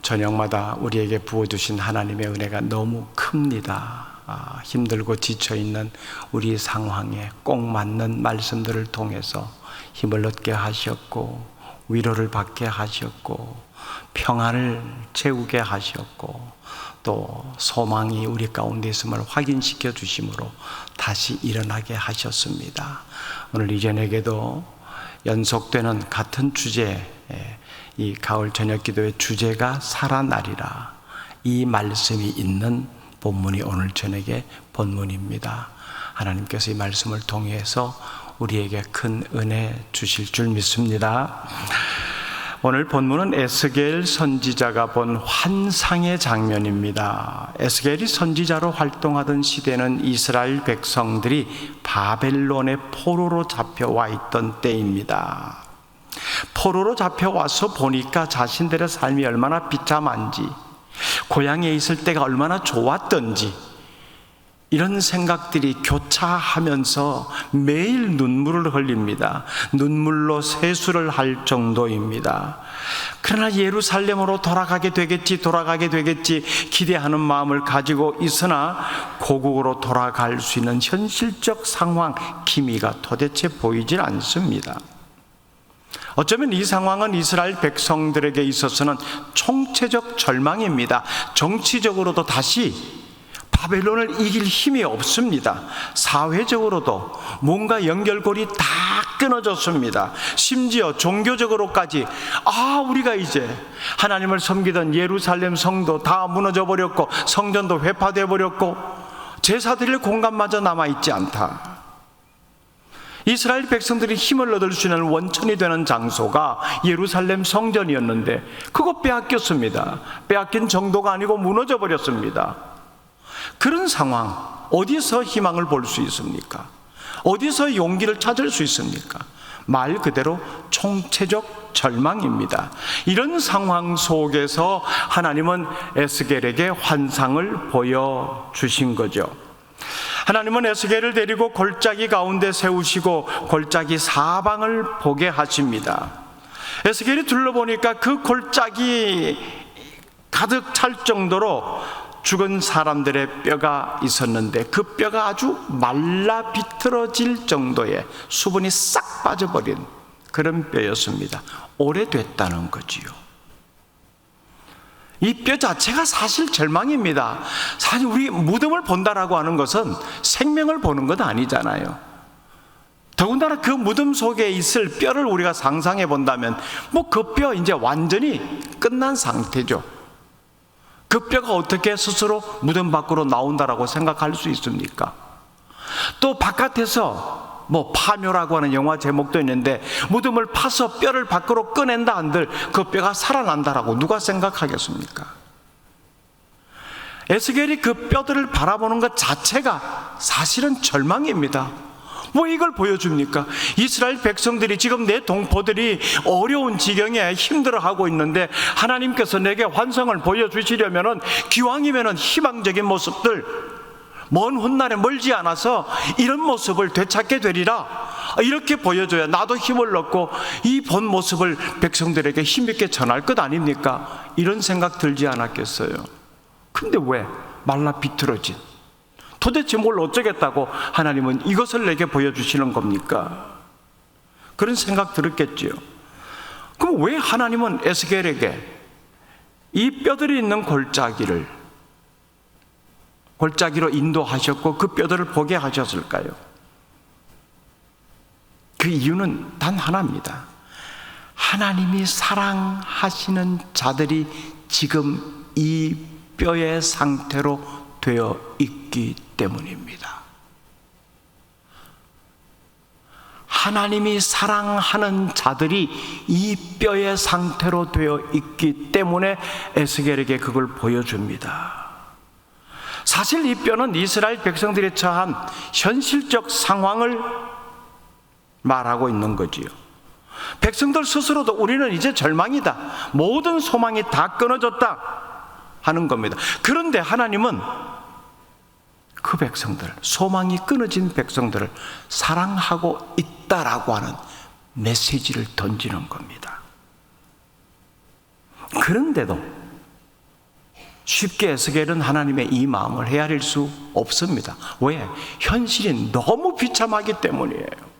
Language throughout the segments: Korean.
저녁마다 우리에게 부어주신 하나님의 은혜가 너무 큽니다. 힘들고 지쳐있는 우리 상황에 꼭 맞는 말씀들을 통해서 힘을 얻게 하셨고, 위로를 받게 하셨고, 평안을 채우게 하셨고, 또 소망이 우리 가운데 있음을 확인시켜 주심으로 다시 일어나게 하셨습니다. 오늘 이전에게도 연속되는 같은 주제, 이 가을 저녁 기도의 주제가 살아나리라, 이 말씀이 있는 본문이 오늘 저녁의 본문입니다. 하나님께서 이 말씀을 통해서 우리에게 큰 은혜 주실 줄 믿습니다. 오늘 본문은 에스겔 선지자가 본 환상의 장면입니다. 에스겔이 선지자로 활동하던 시대는 이스라엘 백성들이 바벨론의 포로로 잡혀와 있던 때입니다. 포로로 잡혀와서 보니까 자신들의 삶이 얼마나 비참한지, 고향에 있을 때가 얼마나 좋았던지, 이런 생각들이 교차하면서 매일 눈물을 흘립니다. 눈물로 세수를 할 정도입니다. 그러나 예루살렘으로 돌아가게 되겠지 기대하는 마음을 가지고 있으나 고국으로 돌아갈 수 있는 현실적 상황, 기미가 도대체 보이질 않습니다. 어쩌면 이 상황은 이스라엘 백성들에게 있어서는 총체적 절망입니다. 정치적으로도 다시 바벨론을 이길 힘이 없습니다. 사회적으로도 뭔가 연결고리 다 끊어졌습니다. 심지어 종교적으로까지 우리가 이제 하나님을 섬기던 예루살렘 성도 다 무너져 버렸고, 성전도 회파되어 버렸고, 제사 드릴 공간마저 남아있지 않다. 이스라엘 백성들이 힘을 얻을 수 있는 원천이 되는 장소가 예루살렘 성전이었는데 그거 빼앗겼습니다. 빼앗긴 정도가 아니고 무너져 버렸습니다. 그런 상황, 어디서 희망을 볼 수 있습니까? 어디서 용기를 찾을 수 있습니까? 말 그대로 총체적 절망입니다. 이런 상황 속에서 하나님은 에스겔에게 환상을 보여주신 거죠. 하나님은 에스겔을 데리고 골짜기 가운데 세우시고 골짜기 사방을 보게 하십니다. 에스겔이 둘러보니까 그 골짜기 가득 찰 정도로 죽은 사람들의 뼈가 있었는데 그 뼈가 아주 말라 비틀어질 정도의 수분이 싹 빠져버린 그런 뼈였습니다. 오래됐다는 거지요. 이 뼈 자체가 사실 절망입니다. 사실 우리 무덤을 본다라고 하는 것은 생명을 보는 것 아니잖아요. 더군다나 그 무덤 속에 있을 뼈를 우리가 상상해 본다면 그 뼈 이제 완전히 끝난 상태죠. 그 뼈가 어떻게 스스로 무덤 밖으로 나온다라고 생각할 수 있습니까? 또 바깥에서 파묘라고 하는 영화 제목도 있는데 무덤을 파서 뼈를 밖으로 꺼낸다 한들 그 뼈가 살아난다라고 누가 생각하겠습니까? 에스겔이 그 뼈들을 바라보는 것 자체가 사실은 절망입니다. 왜 이걸 보여줍니까? 이스라엘 백성들이 지금 내 동포들이 어려운 지경에 힘들어하고 있는데 하나님께서 내게 환상을 보여주시려면 기왕이면 희망적인 모습들, 먼 훗날에 멀지 않아서 이런 모습을 되찾게 되리라, 이렇게 보여줘야 나도 힘을 얻고 이 본 모습을 백성들에게 힘있게 전할 것 아닙니까? 이런 생각 들지 않았겠어요? 근데 왜 말라 비틀어진, 도대체 뭘 어쩌겠다고 하나님은 이것을 내게 보여주시는 겁니까? 그런 생각 들었겠지요. 그럼 왜 하나님은 에스겔에게 이 뼈들이 있는 골짜기로 인도하셨고 그 뼈들을 보게 하셨을까요? 그 이유는 단 하나입니다. 하나님이 사랑하시는 자들이 지금 이 뼈의 상태로 되어 있기 때문입니다. 하나님이 사랑하는 자들이 이 뼈의 상태로 되어 있기 때문에 에스겔에게 그걸 보여줍니다. 사실 이 뼈는 이스라엘 백성들이 처한 현실적 상황을 말하고 있는 거지요. 백성들 스스로도 우리는 이제 절망이다, 모든 소망이 다 끊어졌다 하는 겁니다. 그런데 하나님은 그 백성들, 소망이 끊어진 백성들을 사랑하고 있다라고 하는 메시지를 던지는 겁니다. 그런데도 쉽게 에스겔은 하나님의 이 마음을 헤아릴 수 없습니다. 왜? 현실이 너무 비참하기 때문이에요.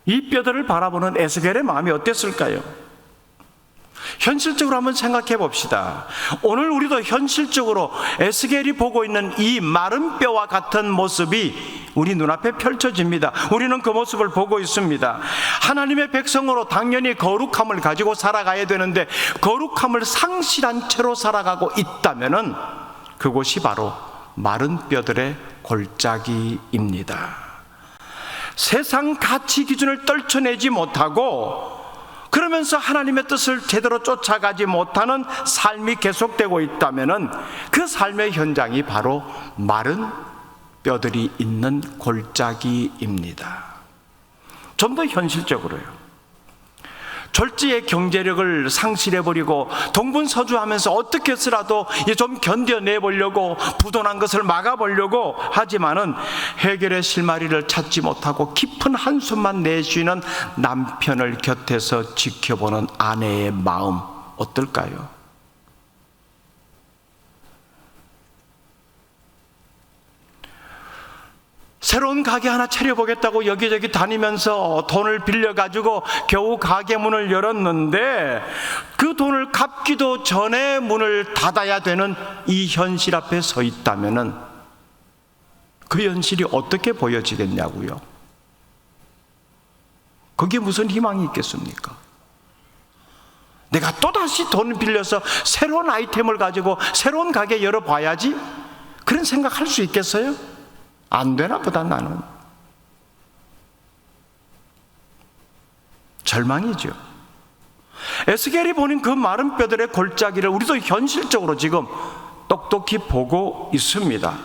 이 뼈들을 바라보는 에스겔의 마음이 어땠을까요? 현실적으로 한번 생각해 봅시다. 오늘 우리도 현실적으로 에스겔이 보고 있는 이 마른 뼈와 같은 모습이 우리 눈앞에 펼쳐집니다. 우리는 그 모습을 보고 있습니다. 하나님의 백성으로 당연히 거룩함을 가지고 살아가야 되는데 거룩함을 상실한 채로 살아가고 있다면은 그곳이 바로 마른 뼈들의 골짜기입니다. 세상 가치 기준을 떨쳐내지 못하고 그러면서 하나님의 뜻을 제대로 쫓아가지 못하는 삶이 계속되고 있다면은 그 삶의 현장이 바로 마른 뼈들이 있는 골짜기입니다. 좀 더 현실적으로요. 졸지의 경제력을 상실해버리고 동분서주하면서 어떻게 해서라도 좀 견뎌내보려고 부도난 것을 막아보려고 하지만은 해결의 실마리를 찾지 못하고 깊은 한숨만 내쉬는 남편을 곁에서 지켜보는 아내의 마음 어떨까요? 새로운 가게 하나 차려보겠다고 여기저기 다니면서 돈을 빌려가지고 겨우 가게 문을 열었는데 그 돈을 갚기도 전에 문을 닫아야 되는 이 현실 앞에 서 있다면은 그 현실이 어떻게 보여지겠냐고요? 거기에 무슨 희망이 있겠습니까? 내가 또다시 돈을 빌려서 새로운 아이템을 가지고 새로운 가게 열어봐야지? 그런 생각할 수 있겠어요? 안 되나 보다. 나는 절망이죠. 에스겔이 보는 그 마른 뼈들의 골짜기를 우리도 현실적으로 지금 똑똑히 보고 있습니다.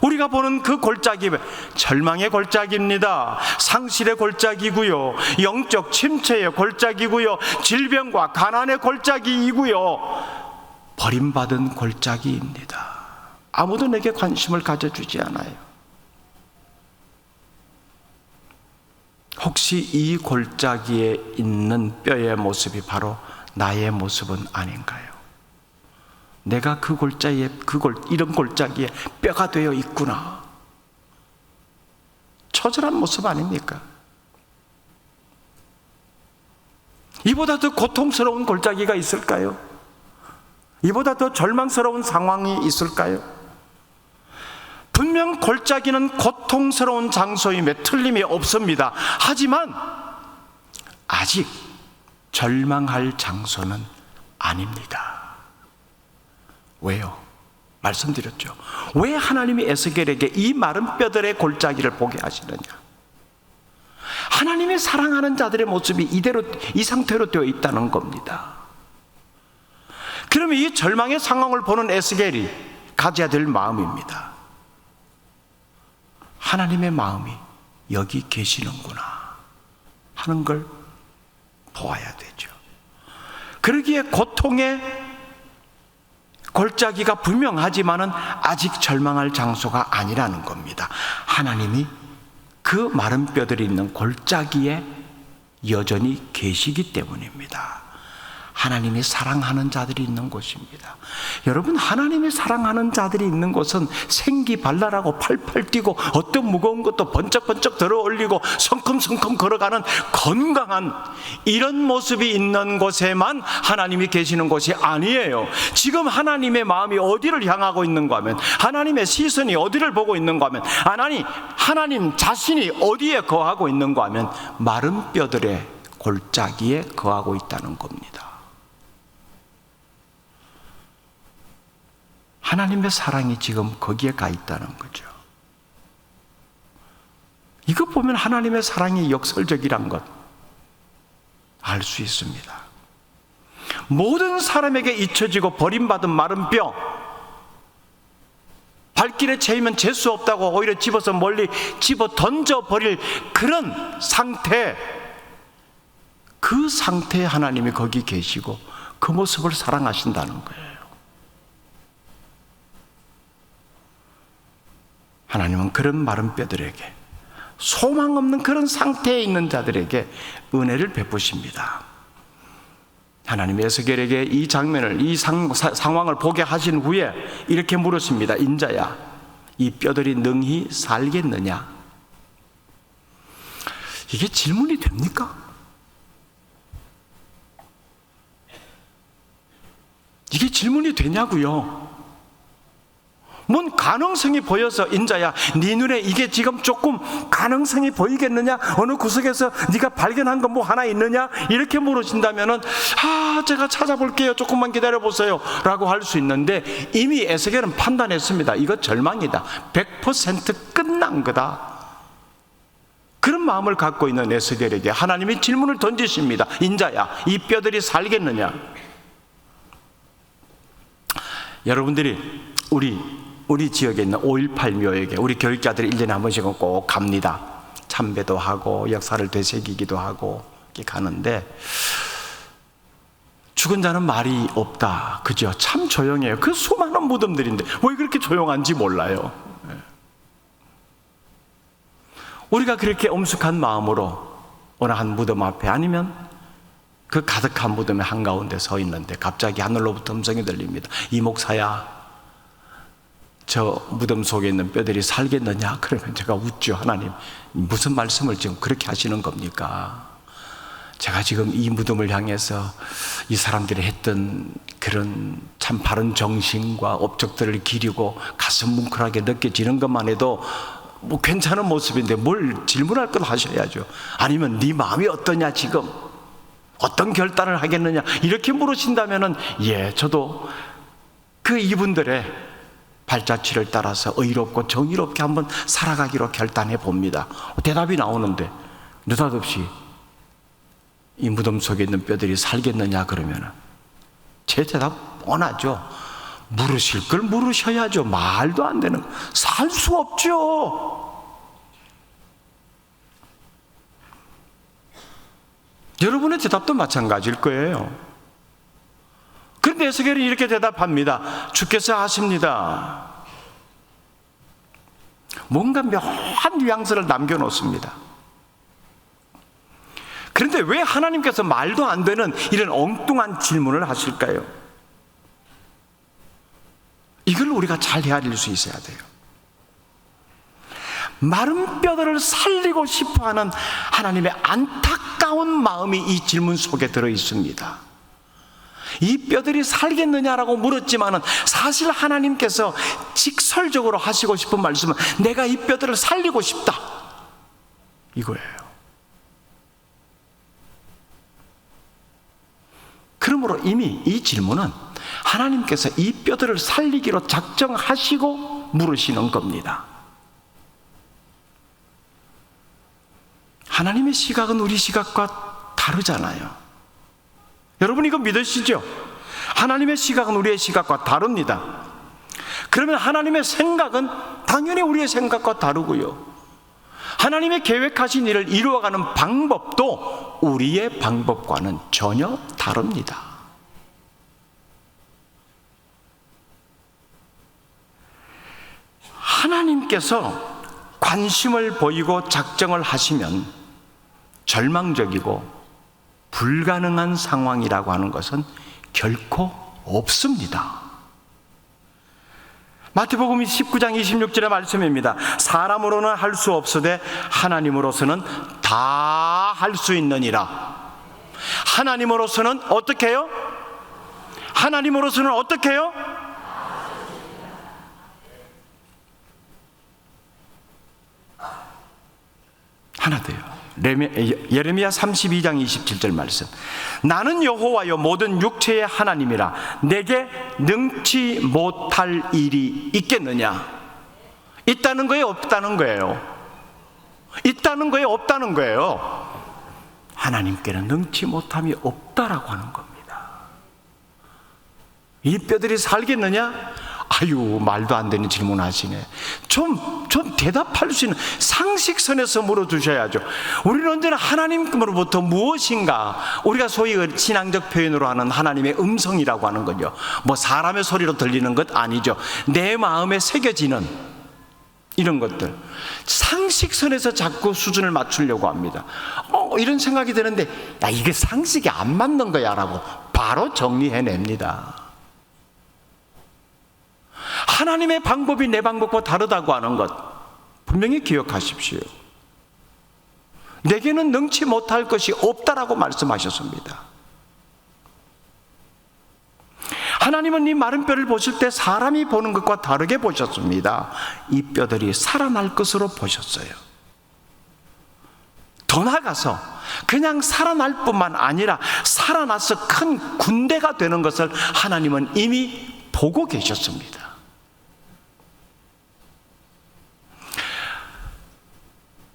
우리가 보는 그 골짜기, 절망의 골짜기입니다. 상실의 골짜기고요, 영적 침체의 골짜기고요, 질병과 가난의 골짜기이고요, 버림받은 골짜기입니다. 아무도 내게 관심을 가져주지 않아요. 혹시 이 골짜기에 있는 뼈의 모습이 바로 나의 모습은 아닌가요? 내가 그 골짜기에, 이런 골짜기에 뼈가 되어 있구나. 처절한 모습 아닙니까? 이보다 더 고통스러운 골짜기가 있을까요? 이보다 더 절망스러운 상황이 있을까요? 분명 골짜기는 고통스러운 장소임에 틀림이 없습니다. 하지만 아직 절망할 장소는 아닙니다. 왜요? 말씀드렸죠. 왜 하나님이 에스겔에게 이 마른 뼈들의 골짜기를 보게 하시느냐? 하나님의 사랑하는 자들의 모습이 이대로, 이 상태로 되어 있다는 겁니다. 그러면 이 절망의 상황을 보는 에스겔이 가져야 될 마음입니다. 하나님의 마음이 여기 계시는구나 하는 걸 보아야 되죠. 그러기에 고통의 골짜기가 분명하지만은 아직 절망할 장소가 아니라는 겁니다. 하나님이 그 마른 뼈들이 있는 골짜기에 여전히 계시기 때문입니다. 하나님이 사랑하는 자들이 있는 곳입니다. 여러분, 하나님이 사랑하는 자들이 있는 곳은 생기발랄하고 팔팔 뛰고 어떤 무거운 것도 번쩍번쩍 들어올리고 성큼성큼 걸어가는 건강한 이런 모습이 있는 곳에만 하나님이 계시는 곳이 아니에요. 지금 하나님의 마음이 어디를 향하고 있는가 하면, 하나님의 시선이 어디를 보고 있는가 하면, 하나님 자신이 어디에 거하고 있는가 하면 마른 뼈들의 골짜기에 거하고 있다는 겁니다. 하나님의 사랑이 지금 거기에 가 있다는 거죠. 이것 보면 하나님의 사랑이 역설적이란 것 알 수 있습니다. 모든 사람에게 잊혀지고 버림받은 마른 뼈, 발길에 채이면 재수 없다고 오히려 집어서 멀리 집어 던져버릴 그런 상태, 그 상태에 하나님이 거기 계시고 그 모습을 사랑하신다는 거예요. 하나님은 그런 마른 뼈들에게, 소망 없는 그런 상태에 있는 자들에게 은혜를 베푸십니다. 하나님이 에스겔에게 이 장면을, 이 상황을 보게 하신 후에 이렇게 물으십니다. 인자야, 이 뼈들이 능히 살겠느냐? 이게 질문이 됩니까? 이게 질문이 되냐고요? 뭔 가능성이 보여서 인자야, 네 눈에 이게 지금 조금 가능성이 보이겠느냐? 어느 구석에서 네가 발견한 거 뭐 하나 있느냐? 이렇게 물으신다면은 제가 찾아볼게요, 조금만 기다려보세요 라고 할 수 있는데, 이미 에스겔은 판단했습니다. 이거 절망이다, 100% 끝난 거다. 그런 마음을 갖고 있는 에스겔에게 하나님이 질문을 던지십니다. 인자야, 이 뼈들이 살겠느냐? 여러분들이 우리 지역에 있는 5.18 묘역에 우리 교육자들이 1년에 한 번씩은 꼭 갑니다. 참배도 하고 역사를 되새기기도 하고 이렇게 가는데, 죽은 자는 말이 없다, 그죠? 참 조용해요. 그 수많은 무덤들인데 왜 그렇게 조용한지 몰라요. 우리가 그렇게 엄숙한 마음으로 어느 한 무덤 앞에, 아니면 그 가득한 무덤의 한가운데 서 있는데 갑자기 하늘로부터 음성이 들립니다. 이 목사야, 저 무덤 속에 있는 뼈들이 살겠느냐? 그러면 제가 웃죠. 하나님, 무슨 말씀을 지금 그렇게 하시는 겁니까? 제가 지금 이 무덤을 향해서 이 사람들이 했던 그런 참 바른 정신과 업적들을 기리고 가슴 뭉클하게 느껴지는 것만 해도 뭐 괜찮은 모습인데 뭘 질문할 걸 하셔야죠. 아니면 네 마음이 어떠냐, 지금 어떤 결단을 하겠느냐, 이렇게 물으신다면은 저도 그 이분들의 발자취를 따라서 의롭고 정의롭게 한번 살아가기로 결단해 봅니다. 대답이 나오는데 느닷없이 이 무덤 속에 있는 뼈들이 살겠느냐 그러면은 제 대답 뻔하죠. 물으실 걸 물으셔야죠. 말도 안 되는, 살 수 없죠. 여러분의 대답도 마찬가지일 거예요. 그런데 에스겔은 이렇게 대답합니다. 주께서 하십니다. 뭔가 묘한 뉘앙스를 남겨놓습니다. 그런데 왜 하나님께서 말도 안 되는 이런 엉뚱한 질문을 하실까요? 이걸 우리가 잘 헤아릴 수 있어야 돼요. 마른 뼈들을 살리고 싶어하는 하나님의 안타까운 마음이 이 질문 속에 들어 있습니다. 이 뼈들이 살겠느냐라고 물었지만은 사실 하나님께서 직설적으로 하시고 싶은 말씀은 내가 이 뼈들을 살리고 싶다, 이거예요. 그러므로 이미 이 질문은 하나님께서 이 뼈들을 살리기로 작정하시고 물으시는 겁니다. 하나님의 시각은 우리 시각과 다르잖아요. 여러분 이거 믿으시죠? 하나님의 시각은 우리의 시각과 다릅니다. 그러면 하나님의 생각은 당연히 우리의 생각과 다르고요, 하나님의 계획하신 일을 이루어가는 방법도 우리의 방법과는 전혀 다릅니다. 하나님께서 관심을 보이고 작정을 하시면 절망적이고 불가능한 상황이라고 하는 것은 결코 없습니다. 마태복음 19장 26절의 말씀입니다. 사람으로는 할 수 없으되 하나님으로서는 다 할 수 있느니라. 하나님으로서는 어떻게 해요? 하나님으로서는 어떻게 해요? 하나 돼요. 예레미야 32장 27절 말씀. 나는 여호와여 모든 육체의 하나님이라. 내게 능치 못할 일이 있겠느냐? 있다는 거예요, 없다는 거예요? 있다는 거예요, 없다는 거예요? 하나님께는 능치 못함이 없다라고 하는 겁니다. 이 뼈들이 살겠느냐? 아유, 말도 안 되는 질문 하시네. 좀 대답할 수 있는 상식선에서 물어주셔야죠. 우리는 언제나 하나님으로부터 무엇인가, 우리가 소위 신앙적 표현으로 하는 하나님의 음성이라고 하는 거죠. 뭐 사람의 소리로 들리는 것 아니죠. 내 마음에 새겨지는 이런 것들, 상식선에서 자꾸 수준을 맞추려고 합니다. 이런 생각이 드는데, 야, 이게 상식이 안 맞는 거야 라고 바로 정리해냅니다. 하나님의 방법이 내 방법과 다르다고 하는 것 분명히 기억하십시오. 내게는 능치 못할 것이 없다라고 말씀하셨습니다. 하나님은 이 마른 뼈를 보실 때 사람이 보는 것과 다르게 보셨습니다. 이 뼈들이 살아날 것으로 보셨어요. 더 나아가서 그냥 살아날 뿐만 아니라 살아나서 큰 군대가 되는 것을 하나님은 이미 보고 계셨습니다.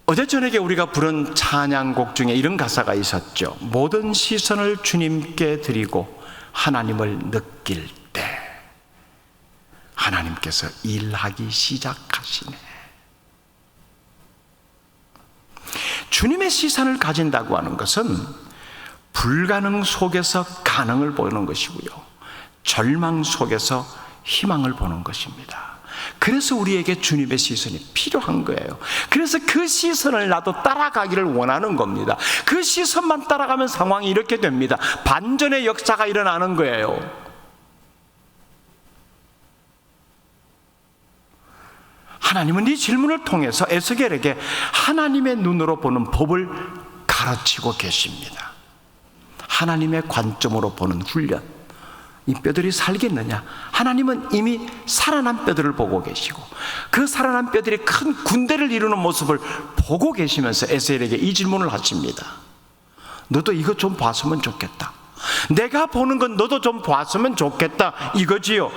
어제 저녁에 우리가 부른 찬양곡 중에 이런 가사가 있었죠. 모든 시선을 주님께 드리고 하나님을 느낄 때 하나님께서 일하기 시작하시네. 주님의 시선을 가진다고 하는 것은 불가능 속에서 가능을 보는 것이고요, 절망 속에서 희망을 보는 것입니다. 그래서 우리에게 주님의 시선이 필요한 거예요. 그래서 그 시선을 나도 따라가기를 원하는 겁니다. 그 시선만 따라가면 상황이 이렇게 됩니다. 반전의 역사가 일어나는 거예요. 하나님은 이 질문을 통해서 에스겔에게 하나님의 눈으로 보는 법을 가르치고 계십니다. 하나님의 관점으로 보는 훈련. 이 뼈들이 살겠느냐? 하나님은 이미 살아난 뼈들을 보고 계시고 그 살아난 뼈들이 큰 군대를 이루는 모습을 보고 계시면서 에스겔에게 이 질문을 하십니다. 너도 이거 좀 봤으면 좋겠다. 내가 보는 건 너도 좀 봤으면 좋겠다, 이거지요.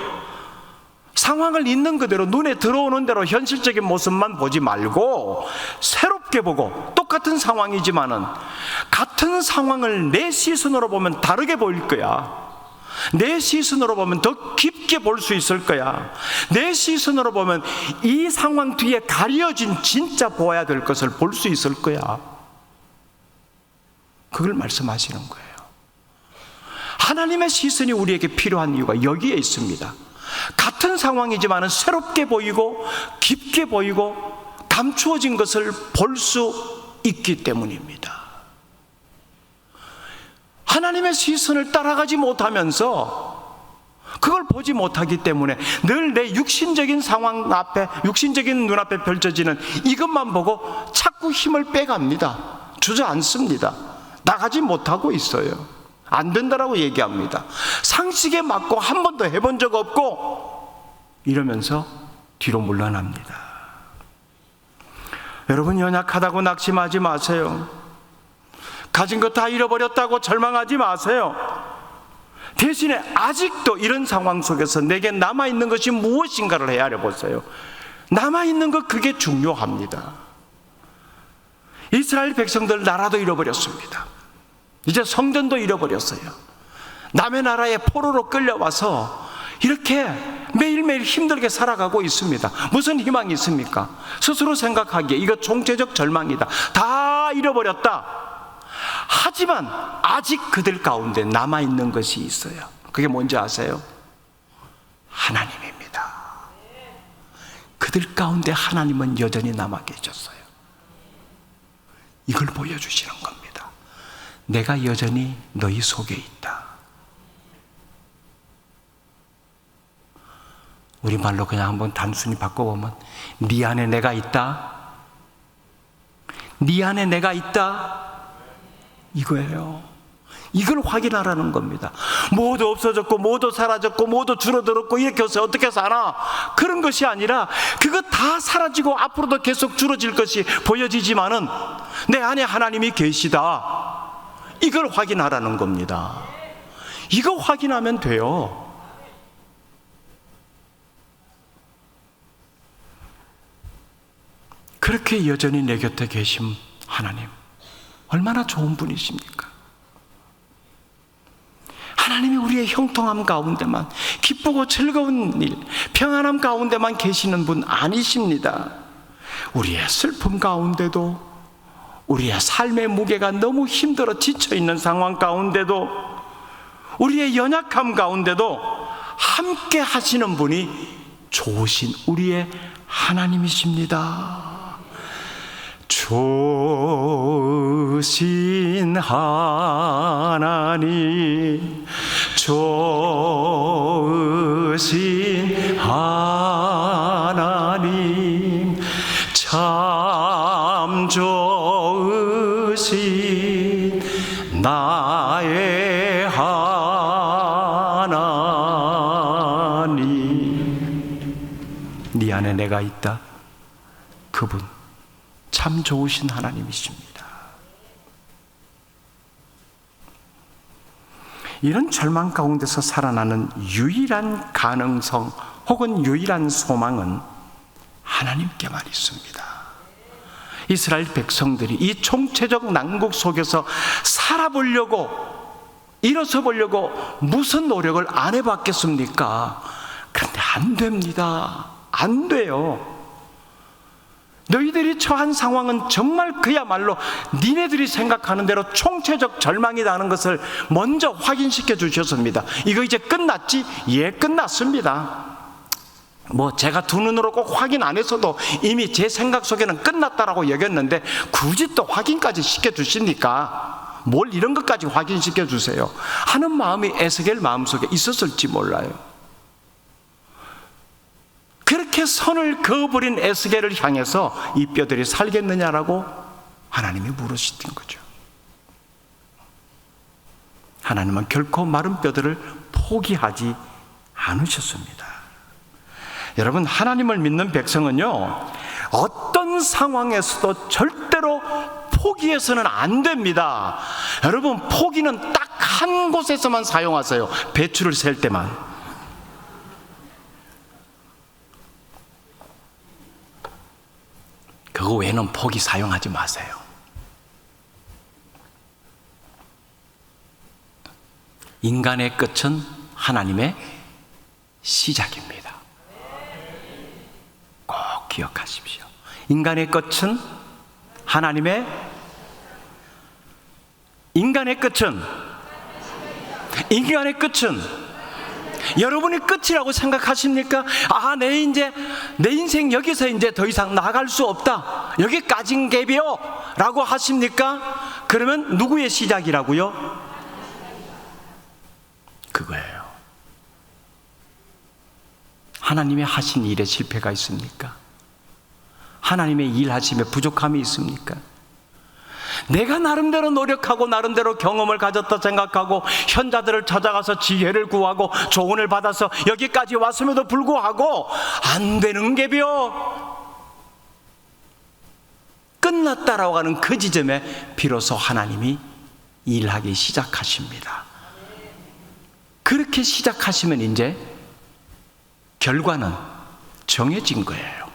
상황을 있는 그대로 눈에 들어오는 대로 현실적인 모습만 보지 말고 새롭게 보고, 똑같은 상황이지만은 같은 상황을 내 시선으로 보면 다르게 보일 거야. 내 시선으로 보면 더 깊게 볼 수 있을 거야. 내 시선으로 보면 이 상황 뒤에 가려진 진짜 보아야 될 것을 볼 수 있을 거야. 그걸 말씀하시는 거예요. 하나님의 시선이 우리에게 필요한 이유가 여기에 있습니다. 같은 상황이지만 새롭게 보이고 깊게 보이고 감추어진 것을 볼 수 있기 때문입니다. 하나님의 시선을 따라가지 못하면서 그걸 보지 못하기 때문에 늘 내 육신적인 상황 앞에, 육신적인 눈앞에 펼쳐지는 이것만 보고 자꾸 힘을 빼갑니다. 주저앉습니다. 나가지 못하고 있어요. 안 된다라고 얘기합니다. 상식에 맞고 한 번도 해본 적 없고 이러면서 뒤로 물러납니다. 여러분, 연약하다고 낙심하지 마세요. 가진 거 다 잃어버렸다고 절망하지 마세요. 대신에 아직도 이런 상황 속에서 내게 남아있는 것이 무엇인가를 헤아려 보세요. 남아있는 것, 그게 중요합니다. 이스라엘 백성들 나라도 잃어버렸습니다. 이제 성전도 잃어버렸어요. 남의 나라에 포로로 끌려와서 이렇게 매일매일 힘들게 살아가고 있습니다. 무슨 희망이 있습니까? 스스로 생각하기에 이거 총체적 절망이다. 다 잃어버렸다. 하지만 아직 그들 가운데 남아있는 것이 있어요. 그게 뭔지 아세요? 하나님입니다. 그들 가운데 하나님은 여전히 남아 계셨어요. 이걸 보여주시는 겁니다. 내가 여전히 너희 속에 있다. 우리말로 그냥 한번 단순히 바꿔보면 네 안에 내가 있다. 네 안에 내가 있다. 이거예요. 이걸 확인하라는 겁니다. 모두 없어졌고 모두 사라졌고 모두 줄어들었고 이렇게 해서 어떻게 사나, 그런 것이 아니라 그거 다 사라지고 앞으로도 계속 줄어질 것이 보여지지만은 내 안에 하나님이 계시다. 이걸 확인하라는 겁니다. 이거 확인하면 돼요. 그렇게 여전히 내 곁에 계신 하나님, 얼마나 좋은 분이십니까? 하나님이 우리의 형통함 가운데만, 기쁘고 즐거운 일, 평안함 가운데만 계시는 분 아니십니다. 우리의 슬픔 가운데도, 우리의 삶의 무게가 너무 힘들어 지쳐있는 상황 가운데도, 우리의 연약함 가운데도 함께 하시는 분이 좋으신 우리의 하나님이십니다. 좋으신 하나님, 좋으신 하나님, 참 좋으신 나의 하나님. 네 안에 내가 있다. 그분 참 좋으신 하나님이십니다. 이런 절망 가운데서 살아나는 유일한 가능성 혹은 유일한 소망은 하나님께만 있습니다. 이스라엘 백성들이 이 총체적 난국 속에서 살아보려고, 일어서 보려고 무슨 노력을 안 해봤겠습니까? 그런데 안 됩니다. 안 돼요. 너희들이 처한 상황은 정말 그야말로 니네들이 생각하는 대로 총체적 절망이라는 것을 먼저 확인시켜 주셨습니다. 이거 이제 끝났지? 예, 끝났습니다. 제가 두 눈으로 꼭 확인 안 했어도 이미 제 생각 속에는 끝났다라고 여겼는데 굳이 또 확인까지 시켜주시니까 뭘 이런 것까지 확인시켜 주세요 하는 마음이 에스겔 마음속에 있었을지 몰라요. 그렇게 선을 그어버린 에스겔을 향해서 이 뼈들이 살겠느냐라고 하나님이 물으시던 거죠. 하나님은 결코 마른 뼈들을 포기하지 않으셨습니다. 여러분, 하나님을 믿는 백성은요, 어떤 상황에서도 절대로 포기해서는 안 됩니다. 여러분, 포기는 딱 한 곳에서만 사용하세요. 배추를 셀 때만. 그거 외에는 포기 사용하지 마세요. 인간의 끝은 하나님의 시작입니다. 꼭 기억하십시오. 인간의 끝은 인간의 끝은 여러분이 끝이라고 생각하십니까? 내 인생 여기서 이제 더 이상 나아갈 수 없다, 여기까진 갭이요 라고 하십니까? 그러면 누구의 시작이라고요? 그거예요. 하나님의 하신 일에 실패가 있습니까? 하나님의 일하심에 부족함이 있습니까? 내가 나름대로 노력하고 나름대로 경험을 가졌다 생각하고 현자들을 찾아가서 지혜를 구하고 조언을 받아서 여기까지 왔음에도 불구하고 안 되는 게비요, 끝났다라고 하는 그 지점에 비로소 하나님이 일하기 시작하십니다. 그렇게 시작하시면 이제 결과는 정해진 거예요.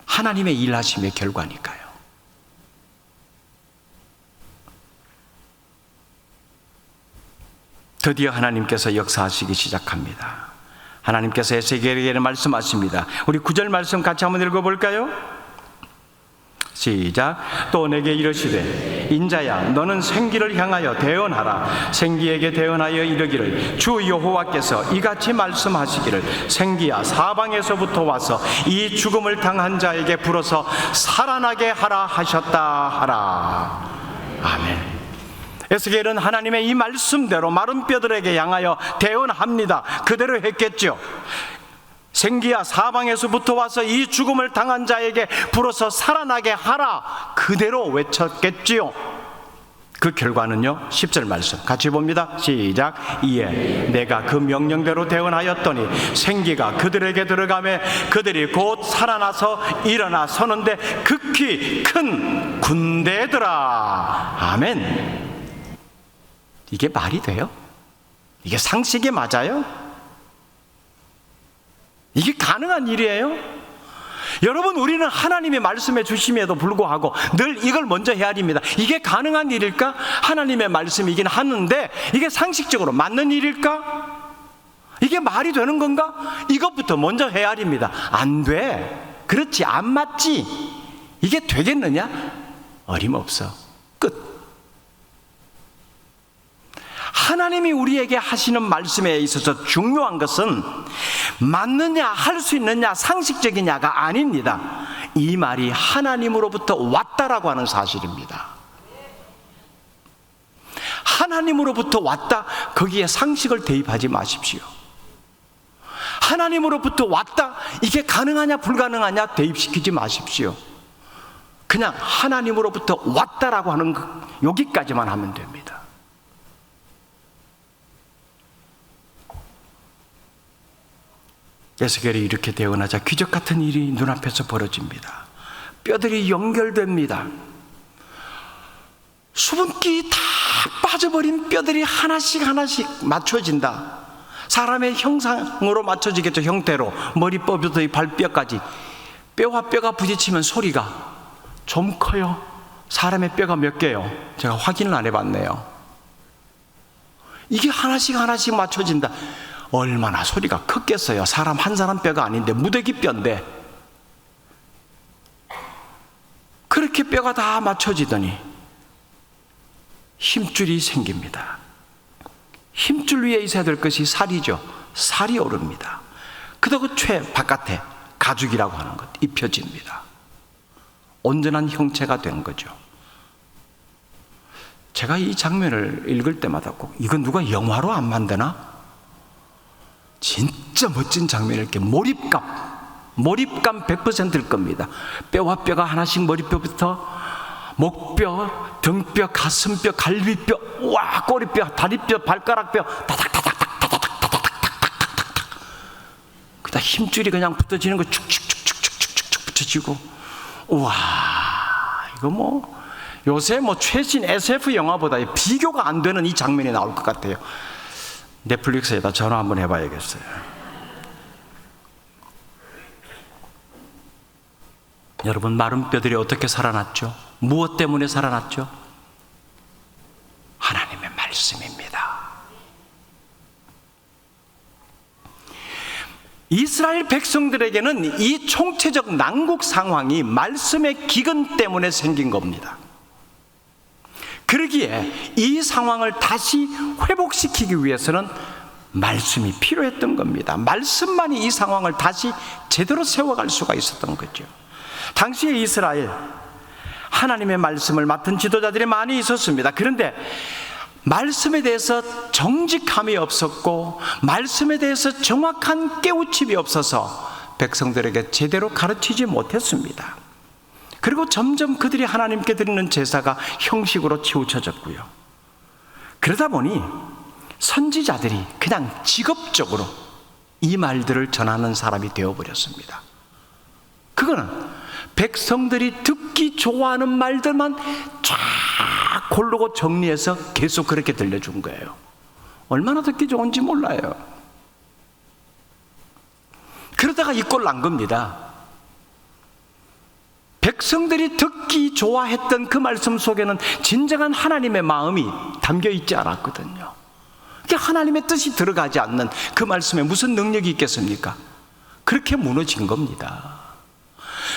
하나님의 일하심의 결과니까요. 드디어 하나님께서 역사하시기 시작합니다. 하나님께서 에스겔에게 말씀하십니다. 우리 9절 말씀 같이 한번 읽어볼까요? 시작. 또 내게 이르시되 인자야, 너는 생기를 향하여 대언하라. 생기에게 대언하여 이르기를 주 여호와께서 이같이 말씀하시기를 생기야, 사방에서부터 와서 이 죽음을 당한 자에게 불어서 살아나게 하라 하셨다 하라. 아멘. 에스겔은 하나님의 이 말씀대로 마른 뼈들에게 향하여 대언합니다. 그대로 했겠죠. 생기야, 사방에서부터 와서 이 죽음을 당한 자에게 불어서 살아나게 하라, 그대로 외쳤겠지요. 그 결과는요, 10절 말씀 같이 봅니다. 시작. 이에 내가 그 명령대로 대언하였더니 생기가 그들에게 들어가매 그들이 곧 살아나서 일어나 서는데 극히 큰 군대더라. 아멘. 이게 말이 돼요? 이게 상식이 맞아요? 이게 가능한 일이에요? 여러분, 우리는 하나님의 말씀해 주심에도 불구하고 늘 이걸 먼저 헤아립니다. 이게 가능한 일일까? 하나님의 말씀이긴 하는데 이게 상식적으로 맞는 일일까? 이게 말이 되는 건가? 이것부터 먼저 헤아립니다. 안 돼. 그렇지, 안 맞지. 이게 되겠느냐? 어림없어. 끝. 하나님이 우리에게 하시는 말씀에 있어서 중요한 것은 맞느냐, 할 수 있느냐, 상식적이냐가 아닙니다. 이 말이 하나님으로부터 왔다라고 하는 사실입니다. 하나님으로부터 왔다, 거기에 상식을 대입하지 마십시오. 하나님으로부터 왔다, 이게 가능하냐 불가능하냐 대입시키지 마십시오. 그냥 하나님으로부터 왔다라고 하는 것, 여기까지만 하면 됩니다. 에스겔이 이렇게 대언하자 기적 같은 일이 눈앞에서 벌어집니다. 뼈들이 연결됩니다. 수분기 다 빠져버린 뼈들이 하나씩 맞춰진다. 사람의 형상으로 맞춰지겠죠. 형태로 머리뼈부터 발뼈까지 뼈와 뼈가 부딪히면 소리가 좀 커요. 사람의 뼈가 몇 개요? 제가 확인을 안 해봤네요. 이게 하나씩 맞춰진다. 얼마나 소리가 컸겠어요. 사람 한 사람 뼈가 아닌데 무더기 뼈인데 그렇게 뼈가 다 맞춰지더니 힘줄이 생깁니다. 힘줄 위에 있어야 될 것이 살이죠. 살이 오릅니다. 그러고 바깥에 가죽이라고 하는 것 입혀집니다. 온전한 형체가 된 거죠. 제가 이 장면을 읽을 때마다 꼭 이건 누가 영화로 안 만드나? 진짜 멋진 장면을 이렇게 몰입감 100%일 겁니다. 뼈와 뼈가 하나씩 머리뼈부터 목뼈, 등뼈, 가슴뼈, 갈비뼈, 와 꼬리뼈, 다리뼈, 발가락뼈 다닥다닥다닥다닥다닥다닥 그다 힘줄이 그냥 붙어지는 거 축축축축축축축 붙여지고 우와 이거 뭐 요새 뭐 최신 SF 영화보다 비교가 안 되는 이 장면이 나올 것 같아요. 넷플릭스에다 전화 한번 해봐야겠어요. 여러분 마른 뼈들이 어떻게 살아났죠? 무엇 때문에 살아났죠? 하나님의 말씀입니다. 이스라엘 백성들에게는 이 총체적 난국 상황이 말씀의 기근 때문에 생긴 겁니다. 그러기에 이 상황을 다시 회복시키기 위해서는 말씀이 필요했던 겁니다. 말씀만이 이 상황을 다시 제대로 세워갈 수가 있었던 거죠. 당시에 이스라엘 하나님의 말씀을 맡은 지도자들이 많이 있었습니다. 그런데 말씀에 대해서 정직함이 없었고 말씀에 대해서 정확한 깨우침이 없어서 백성들에게 제대로 가르치지 못했습니다. 그리고 점점 그들이 하나님께 드리는 제사가 형식으로 치우쳐졌고요. 그러다 보니 선지자들이 그냥 직업적으로 이 말들을 전하는 사람이 되어버렸습니다. 그거는 백성들이 듣기 좋아하는 말들만 쫙 고르고 정리해서 계속 그렇게 들려준 거예요. 얼마나 듣기 좋은지 몰라요. 그러다가 이 꼴 난 겁니다. 백성들이 듣기 좋아했던 그 말씀 속에는 진정한 하나님의 마음이 담겨 있지 않았거든요. 하나님의 뜻이 들어가지 않는 그 말씀에 무슨 능력이 있겠습니까? 그렇게 무너진 겁니다.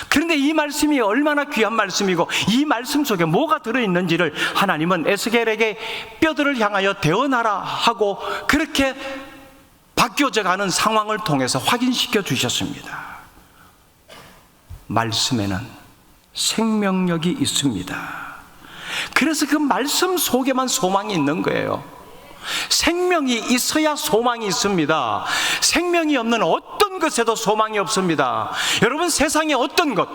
그런데 이 말씀이 얼마나 귀한 말씀이고 이 말씀 속에 뭐가 들어있는지를 하나님은 에스겔에게 뼈들을 향하여 대언하라 하고 그렇게 바뀌어져가는 상황을 통해서 확인시켜 주셨습니다. 말씀에는 생명력이 있습니다. 그래서 그 말씀 속에만 소망이 있는 거예요. 생명이 있어야 소망이 있습니다. 생명이 없는 어떤 것에도 소망이 없습니다. 여러분 세상에 어떤 것,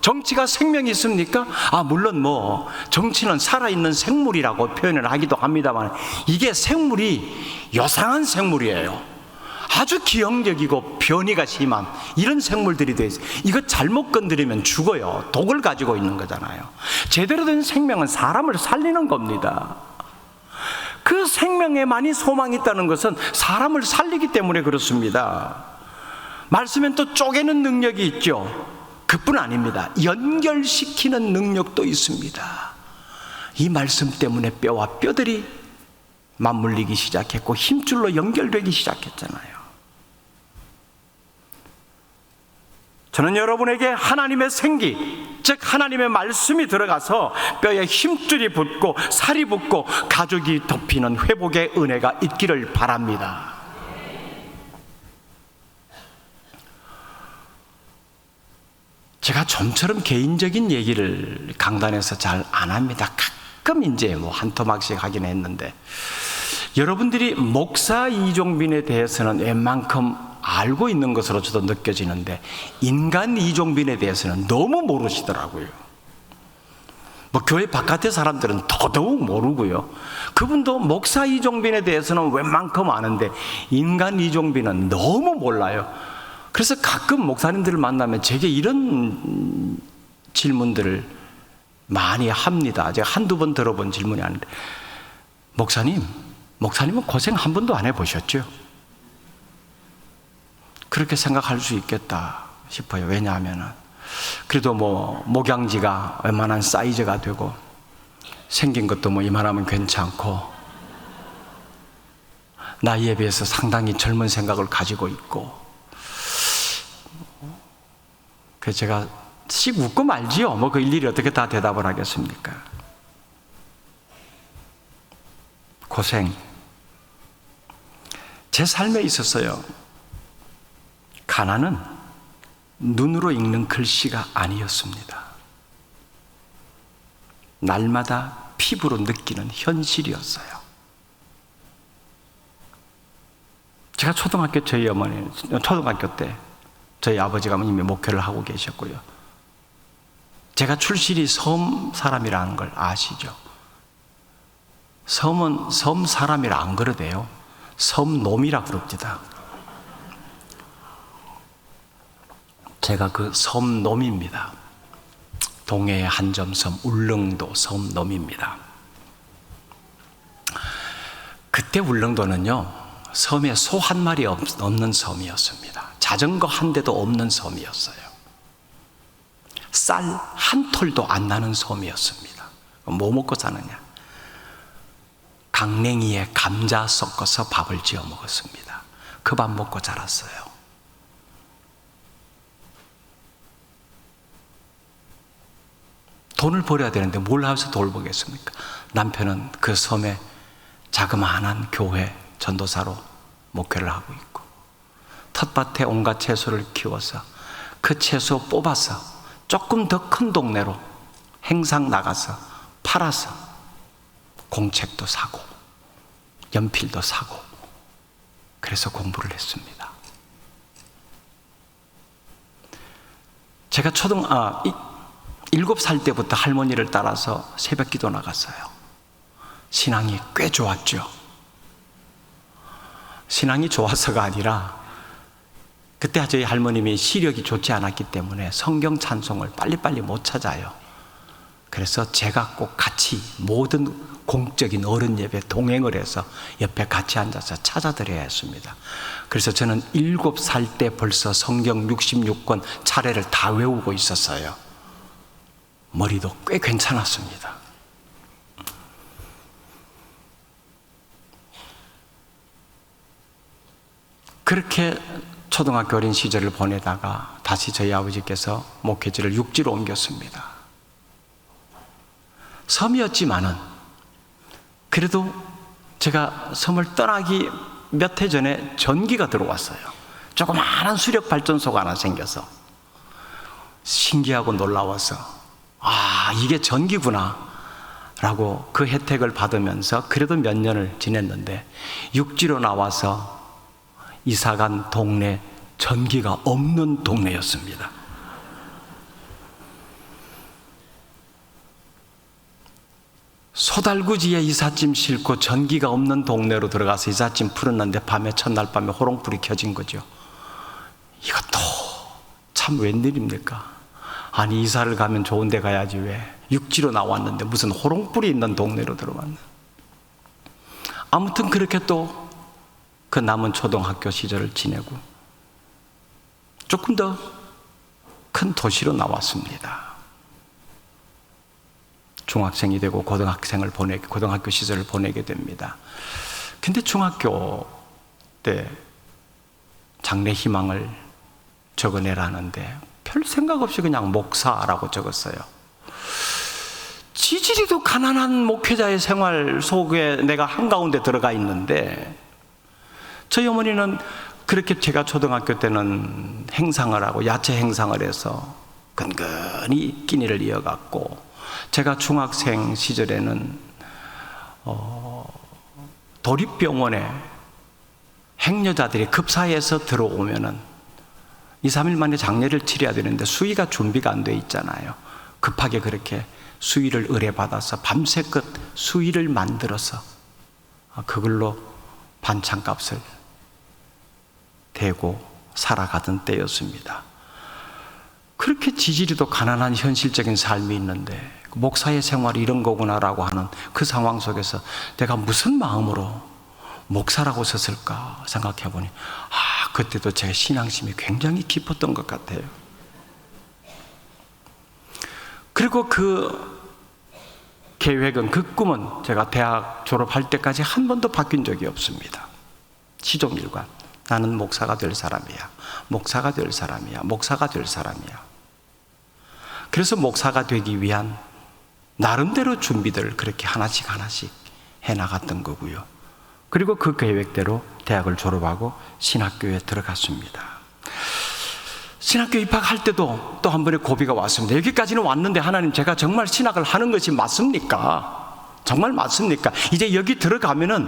정치가 생명이 있습니까? 물론 뭐 정치는 살아있는 생물이라고 표현을 하기도 합니다만 이게 생물이 요상한 생물이에요. 아주 기형적이고 변이가 심한 이런 생물들이 돼 있어요. 이거 잘못 건드리면 죽어요. 독을 가지고 있는 거잖아요. 제대로 된 생명은 사람을 살리는 겁니다. 그 생명에만이 소망이 있다는 것은 사람을 살리기 때문에 그렇습니다. 말씀엔 또 쪼개는 능력이 있죠. 그뿐 아닙니다. 연결시키는 능력도 있습니다. 이 말씀 때문에 뼈와 뼈들이 맞물리기 시작했고 힘줄로 연결되기 시작했잖아요. 저는 여러분에게 하나님의 생기, 즉 하나님의 말씀이 들어가서 뼈에 힘줄이 붙고 살이 붙고 가죽이 덮이는 회복의 은혜가 있기를 바랍니다. 제가 좀처럼 개인적인 얘기를 강단에서 잘 안 합니다. 가끔 이제 뭐 한 토막씩 하긴 했는데, 여러분들이 목사 이종빈에 대해서는 웬만큼 알고 있는 것으로 저도 느껴지는데, 인간 이종빈에 대해서는 너무 모르시더라고요. 뭐 교회 바깥의 사람들은 더더욱 모르고요. 그분도 목사 이종빈에 대해서는 웬만큼 아는데 인간 이종빈은 너무 몰라요. 그래서 가끔 목사님들을 만나면 제게 이런 질문들을 많이 합니다. 제가 한두 번 들어본 질문이 아닌데, 목사님은 고생 한 번도 안 해보셨죠? 그렇게 생각할 수 있겠다 싶어요. 왜냐하면 그래도 뭐 목양지가 웬만한 사이즈가 되고 생긴 것도 뭐 이만하면 괜찮고 나이에 비해서 상당히 젊은 생각을 가지고 있고, 그래서 제가 씩 웃고 말지요. 뭐 그 일일이 어떻게 다 대답을 하겠습니까? 고생. 제 삶에 있었어요. 가난은 눈으로 읽는 글씨가 아니었습니다. 날마다 피부로 느끼는 현실이었어요. 제가 초등학교 때 저희 아버지가 이미 목회를 하고 계셨고요. 제가 출신이 섬 사람이라는 걸 아시죠? 섬은 섬 사람이라 안 그러대요. 섬놈이라 그럽니다. 제가 그 섬놈입니다. 동해의 한점섬 울릉도 섬놈입니다. 그때 울릉도는요, 섬에 소 한 마리 없는 섬이었습니다. 자전거 한 대도 없는 섬이었어요. 쌀 한 톨도 안 나는 섬이었습니다. 뭐 먹고 사느냐? 강냉이에 감자 섞어서 밥을 지어 먹었습니다. 그 밥 먹고 자랐어요. 돈을 벌어야 되는데 뭘 하면서 돈을 벌겠습니까? 남편은 그 섬에 자그마한 교회 전도사로 목회를 하고 있고, 텃밭에 온갖 채소를 키워서 그 채소 뽑아서 조금 더 큰 동네로 행상 나가서 팔아서 공책도 사고 연필도 사고, 그래서 공부를 했습니다. 제가 7살 때부터 할머니를 따라서 새벽 기도 나갔어요. 신앙이 꽤 좋았죠. 신앙이 좋아서가 아니라 그때 저희 할머님이 시력이 좋지 않았기 때문에 성경 찬송을 빨리빨리 못 찾아요. 그래서 제가 꼭 같이 모든 공적인 어른 예배 동행을 해서 옆에 같이 앉아서 찾아드려야 했습니다. 그래서 저는 7살 때 벌써 성경 66권 차례를 다 외우고 있었어요. 머리도 꽤 괜찮았습니다. 그렇게 초등학교 어린 시절을 보내다가 다시 저희 아버지께서 목회지를 육지로 옮겼습니다. 섬이었지만은 그래도 제가 섬을 떠나기 몇 해 전에 전기가 들어왔어요. 조그마한 수력 발전소가 하나 생겨서 신기하고 놀라워서, 이게 전기구나 라고 그 혜택을 받으면서 그래도 몇 년을 지냈는데, 육지로 나와서 이사간 동네 전기가 없는 동네였습니다. 소달구지에 이삿짐 싣고 전기가 없는 동네로 들어가서 이삿짐 풀었는데 첫날 밤에 호롱불이 켜진 거죠. 이것도 참 웬일입니까? 아니, 이사를 가면 좋은 데 가야지 왜 육지로 나왔는데 무슨 호롱불이 있는 동네로 들어왔나. 아무튼 그렇게 또 그 남은 초등학교 시절을 지내고 조금 더 큰 도시로 나왔습니다. 중학생이 되고 고등학교 시절을 보내게 됩니다. 근데 중학교 때 장래 희망을 적어내라는데 별 생각 없이 그냥 목사라고 적었어요. 지지리도 가난한 목회자의 생활 속에 내가 한가운데 들어가 있는데, 저희 어머니는 그렇게 제가 초등학교 때는 행상을 하고 야채 행상을 해서 근근히 끼니를 이어갔고, 제가 중학생 시절에는 도립병원에 행여자들이 급사해서 들어오면은 2, 3일 만에 장례를 치러야 되는데 수의가 준비가 안 돼 있잖아요. 급하게 그렇게 수의를 의뢰받아서 밤새껏 수의를 만들어서 그걸로 반찬값을 대고 살아가던 때였습니다. 그렇게 지지리도 가난한 현실적인 삶이 있는데 목사의 생활이 이런 거구나라고 하는 그 상황 속에서 내가 무슨 마음으로 목사라고 섰을까 생각해 보니 그때도 제 신앙심이 굉장히 깊었던 것 같아요. 그리고 그 계획은, 그 꿈은 제가 대학 졸업할 때까지 한 번도 바뀐 적이 없습니다. 시종일관 나는 목사가 될 사람이야, 목사가 될 사람이야, 목사가 될 사람이야. 그래서 목사가 되기 위한 나름대로 준비들을 그렇게 하나씩 해나갔던 거고요. 그리고 그 계획대로 대학을 졸업하고 신학교에 들어갔습니다. 신학교 입학할 때도 또 한 번의 고비가 왔습니다. 여기까지는 왔는데 하나님, 제가 정말 신학을 하는 것이 맞습니까? 정말 맞습니까? 이제 여기 들어가면은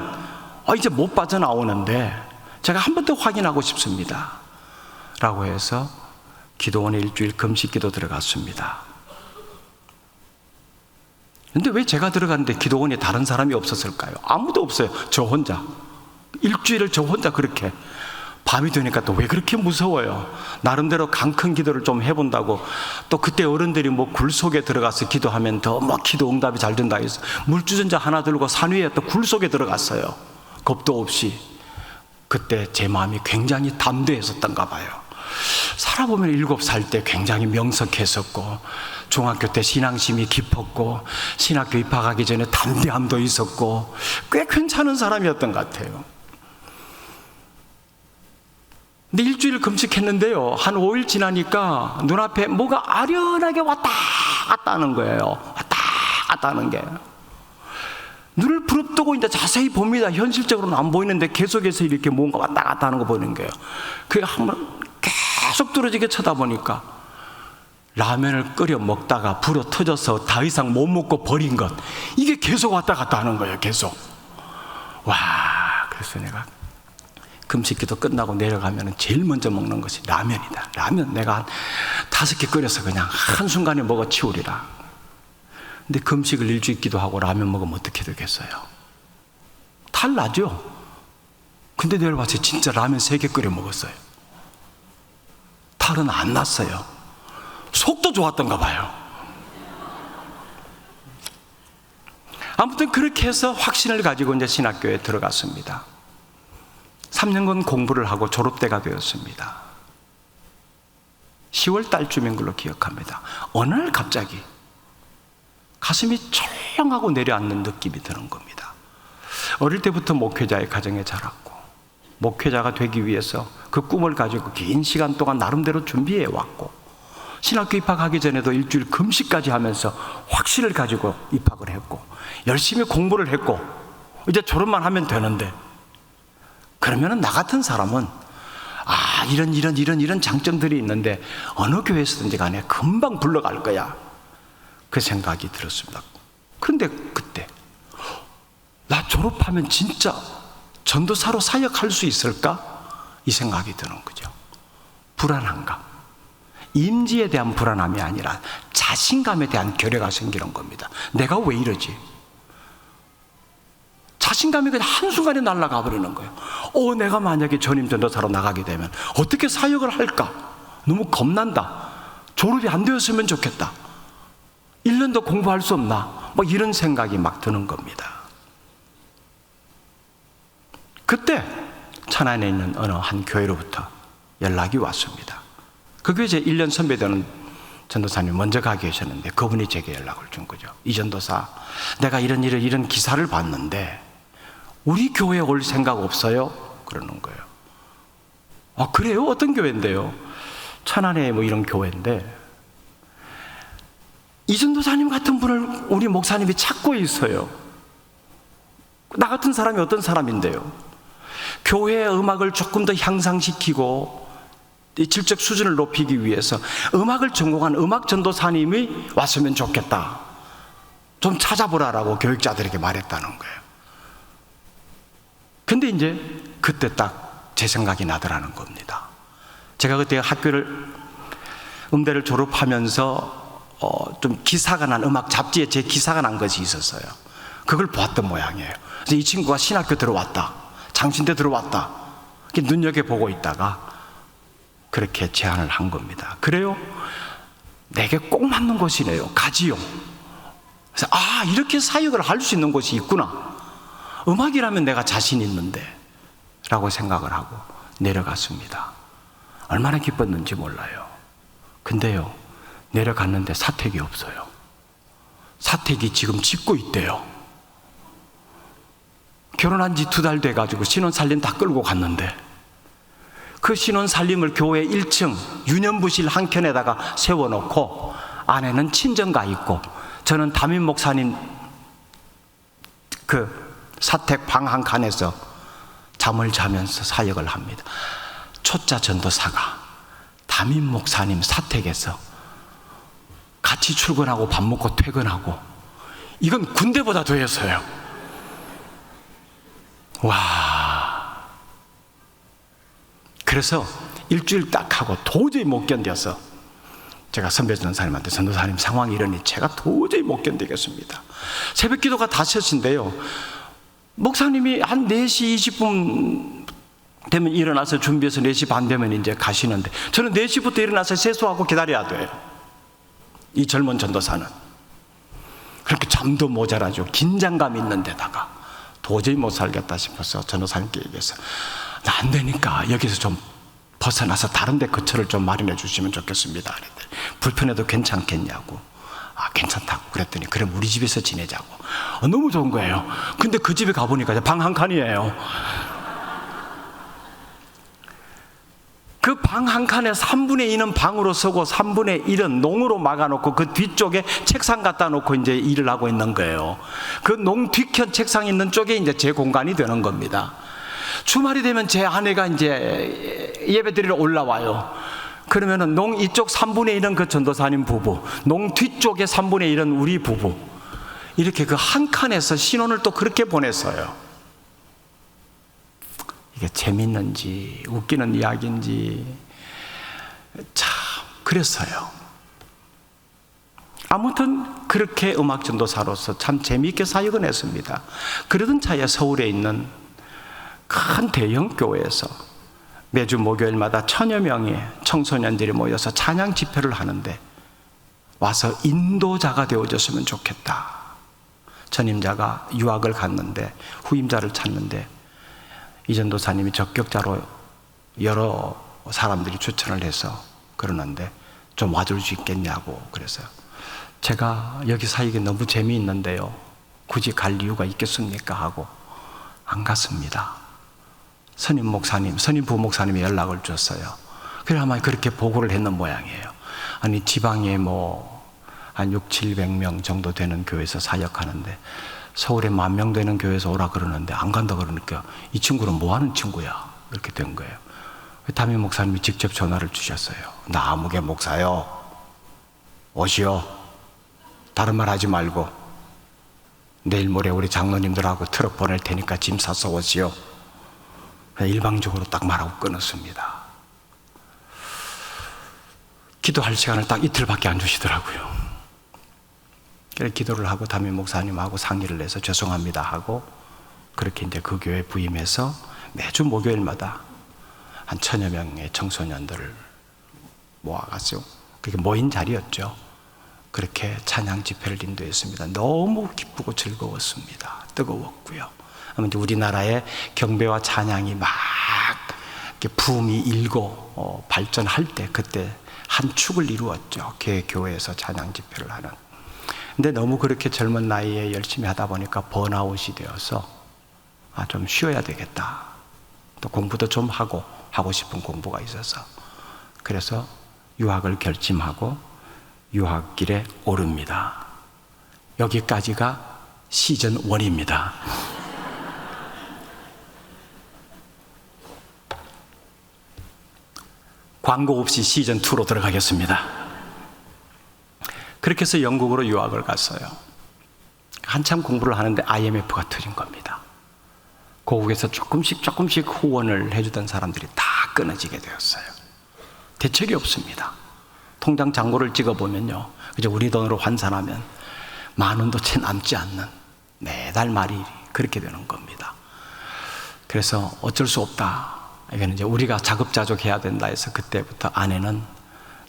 이제 못 빠져나오는데 제가 한 번 더 확인하고 싶습니다 라고 해서 기도원에 일주일 금식기도 들어갔습니다. 근데 왜 제가 들어갔는데 기도원에 다른 사람이 없었을까요? 아무도 없어요. 저 혼자 일주일을 저 혼자 그렇게. 밤이 되니까 또 왜 그렇게 무서워요? 나름대로 강큰 기도를 좀 해본다고. 또 그때 어른들이 굴 속에 들어가서 기도하면 더 기도 응답이 잘 된다 해서 물주전자 하나 들고 산 위에 또 굴 속에 들어갔어요. 겁도 없이. 그때 제 마음이 굉장히 담대했었던가 봐요. 살아보면 7살 때 굉장히 명석했었고, 중학교 때 신앙심이 깊었고, 신학교 입학하기 전에 담대함도 있었고, 꽤 괜찮은 사람이었던 것 같아요. 근데 일주일 금식했는데요, 한 5일 지나니까 눈앞에 뭐가 아련하게 왔다 갔다 하는 거예요. 왔다 갔다 하는 게. 눈을 부릅뜨고 이제 자세히 봅니다. 현실적으로는 안 보이는데 계속해서 이렇게 뭔가 왔다 갔다 하는 거 보이는 거예요. 그게 한번 계속 뚫어지게 쳐다보니까 라면을 끓여 먹다가 불어 터져서 더 이상 못 먹고 버린 것, 이게 계속 왔다 갔다 하는 거예요. 계속. 그래서 내가 금식기도 끝나고 내려가면 제일 먼저 먹는 것이 라면이다. 라면 내가 한 5개 끓여서 그냥 한순간에 먹어 치우리라. 근데 금식을 일주일 기도하고 라면 먹으면 어떻게 되겠어요? 탈 나죠? 근데 내일 와서 진짜 라면 3개 끓여 먹었어요. 탈은 안 났어요. 속도 좋았던가 봐요. 아무튼 그렇게 해서 확신을 가지고 이제 신학교에 들어갔습니다. 3년간 공부를 하고 졸업때가 되었습니다. 10월 달쯤인 걸로 기억합니다. 어느 날 갑자기 가슴이 철렁하고 내려앉는 느낌이 드는 겁니다. 어릴 때부터 목회자의 가정에 자랐고, 목회자가 되기 위해서 그 꿈을 가지고 긴 시간 동안 나름대로 준비해 왔고, 신학교 입학하기 전에도 일주일 금식까지 하면서 확신을 가지고 입학을 했고, 열심히 공부를 했고, 이제 졸업만 하면 되는데, 그러면은 나 같은 사람은 이런 장점들이 있는데 어느 교회에서든지 간에 금방 불러갈 거야, 그 생각이 들었습니다. 그런데 그때 나 졸업하면 진짜 전도사로 사역할 수 있을까? 이 생각이 드는 거죠. 불안함감, 임지에 대한 불안함이 아니라 자신감에 대한 결여가 생기는 겁니다. 내가 왜 이러지? 자신감이 그냥 한순간에 날아가 버리는 거예요. 내가 만약에 전임 전도사로 나가게 되면 어떻게 사역을 할까? 너무 겁난다. 졸업이 안 되었으면 좋겠다. 1년 더 공부할 수 없나? 이런 생각이 막 드는 겁니다. 그때 천안에 있는 어느 한 교회로부터 연락이 왔습니다. 그 교회 제 1년 선배되는 전도사님이 먼저 가 계셨는데 그분이 제게 연락을 준 거죠. 이 전도사, 내가 이런 기사를 봤는데 우리 교회에 올 생각 없어요? 그러는 거예요. 그래요? 어떤 교회인데요? 천안에 이런 교회인데 이 전도사님 같은 분을 우리 목사님이 찾고 있어요. 나 같은 사람이 어떤 사람인데요? 교회의 음악을 조금 더 향상시키고 이 질적 수준을 높이기 위해서 음악을 전공한 음악 전도사님이 왔으면 좋겠다. 좀 찾아보라라고 교육자들에게 말했다는 거예요. 근데 이제 그때 딱 제 생각이 나더라는 겁니다. 제가 그때 음대를 졸업하면서 좀 기사가 난 음악 잡지에 제 기사가 난 것이 있었어요. 그걸 보았던 모양이에요. 그래서 이 친구가 신학교 들어왔다, 장신대 들어왔다, 이렇게 눈여겨보고 있다가 그렇게 제안을 한 겁니다. 그래요? 내게 꼭 맞는 곳이네요. 가지요. 그래서 이렇게 사역을 할 수 있는 곳이 있구나. 음악이라면 내가 자신 있는데 라고 생각을 하고 내려갔습니다. 얼마나 기뻤는지 몰라요. 근데요, 내려갔는데 사택이 없어요. 사택이 지금 짓고 있대요. 결혼한 지 2달 돼가지고 신혼살림 다 끌고 갔는데 그 신혼살림을 교회 1층 유년부실 한 켠에다가 세워놓고 안에는 친정가 있고 저는 담임 목사님 그 사택 방 한 칸에서 잠을 자면서 사역을 합니다. 초짜 전도사가 담임 목사님 사택에서 같이 출근하고 밥 먹고 퇴근하고, 이건 군대보다 더해서요. 와. 그래서 일주일 딱 하고 도저히 못 견뎌서 제가 선배 전도사님한테, 전도사님 상황이 이러니 제가 도저히 못 견디겠습니다. 새벽 기도가 5시인데요 목사님이 한 4시 20분 되면 일어나서 준비해서 4시 반 되면 이제 가시는데 저는 4시부터 일어나서 세수하고 기다려야 돼요. 이 젊은 전도사는 그렇게 잠도 모자라죠. 긴장감 있는 데다가 도저히 못 살겠다 싶어서 전도사님께 얘기해서 나 안 되니까 여기서 좀 벗어나서 다른 데 거처를 좀 마련해 주시면 좋겠습니다. 그랬더니 불편해도 괜찮겠냐고. 괜찮다고 그랬더니 그럼 우리 집에서 지내자고. 너무 좋은 거예요. 근데 그 집에 가보니까 방 한 칸이에요. 그 방 한 칸에 3분의 2는 방으로 쓰고 3분의 1은 농으로 막아놓고 그 뒤쪽에 책상 갖다 놓고 이제 일을 하고 있는 거예요. 그 농 뒤편 책상 있는 쪽에 이제 제 공간이 되는 겁니다. 주말이 되면 제 아내가 이제 예배 드리러 올라와요. 그러면은 농 이쪽 3분의 1은 그 전도사님 부부, 농 뒤쪽에 3분의 1은 우리 부부, 이렇게 그 한 칸에서 신혼을 또 그렇게 보냈어요. 이게 재밌는지 웃기는 이야기인지 참 그랬어요. 아무튼 그렇게 음악 전도사로서 참 재미있게 사역을 했습니다. 그러던 차에 서울에 있는 큰 대형 교회에서 매주 목요일마다 1000여 명의 청소년들이 모여서 찬양 집회를 하는데 와서 인도자가 되어줬으면 좋겠다. 전임자가 유학을 갔는데 후임자를 찾는데 이 전도사님이 적격자로 여러 사람들이 추천을 해서 그러는데 좀 와줄 수 있겠냐고. 그래서 제가 여기 사역이 너무 재미있는데요 굳이 갈 이유가 있겠습니까 하고 안 갔습니다. 선임 목사님, 선임 부목사님이 연락을 줬어요. 그래 아마 그렇게 보고를 했는 모양이에요. 아니 지방에 한 600-700명 정도 되는 교회에서 사역하는데 서울에 10,000명 되는 교회에서 오라 그러는데 안 간다 그러니까 이 친구는 뭐 하는 친구야? 이렇게 된 거예요. 담임 목사님이 직접 전화를 주셨어요. 나 아무개 목사요. 오시오. 다른 말 하지 말고 내일 모레 우리 장로님들하고 트럭 보낼 테니까 짐 사서 오시오. 일방적으로 딱 말하고 끊었습니다. 기도할 시간을 딱 이틀밖에 안 주시더라고요. 그래서 기도를 하고 담임 목사님하고 상의를 해서 죄송합니다 하고 그렇게 이제 그 교회에 부임해서 매주 목요일마다 한 1000여 명의 청소년들을 모아가지고 그게 모인 자리였죠. 그렇게 찬양 집회를 인도했습니다. 너무 기쁘고 즐거웠습니다. 뜨거웠고요. 아무튼 우리나라의 경배와 찬양이 막 이렇게 붐이 일고 발전할 때 그때 한 축을 이루었죠. 교회에서 찬양 집회를 하는. 근데 너무 그렇게 젊은 나이에 열심히 하다 보니까 번아웃이 되어서 좀 쉬어야 되겠다. 또 공부도 좀 하고 싶은 공부가 있어서 그래서 유학을 결심하고 유학길에 오릅니다. 여기까지가 시즌 1입니다. 광고 없이 시즌 2로 들어가겠습니다. 그렇게 해서 영국으로 유학을 갔어요. 한참 공부를 하는데 IMF가 터진 겁니다. 고국에서 조금씩 후원을 해주던 사람들이 다 끊어지게 되었어요. 대책이 없습니다. 통장 잔고를 찍어보면요, 그저 우리 돈으로 환산하면 10,000원도 채 남지 않는, 매달 말이 그렇게 되는 겁니다. 그래서 어쩔 수 없다. 이거는 이제 우리가 자급자족해야 된다 해서 그때부터 아내는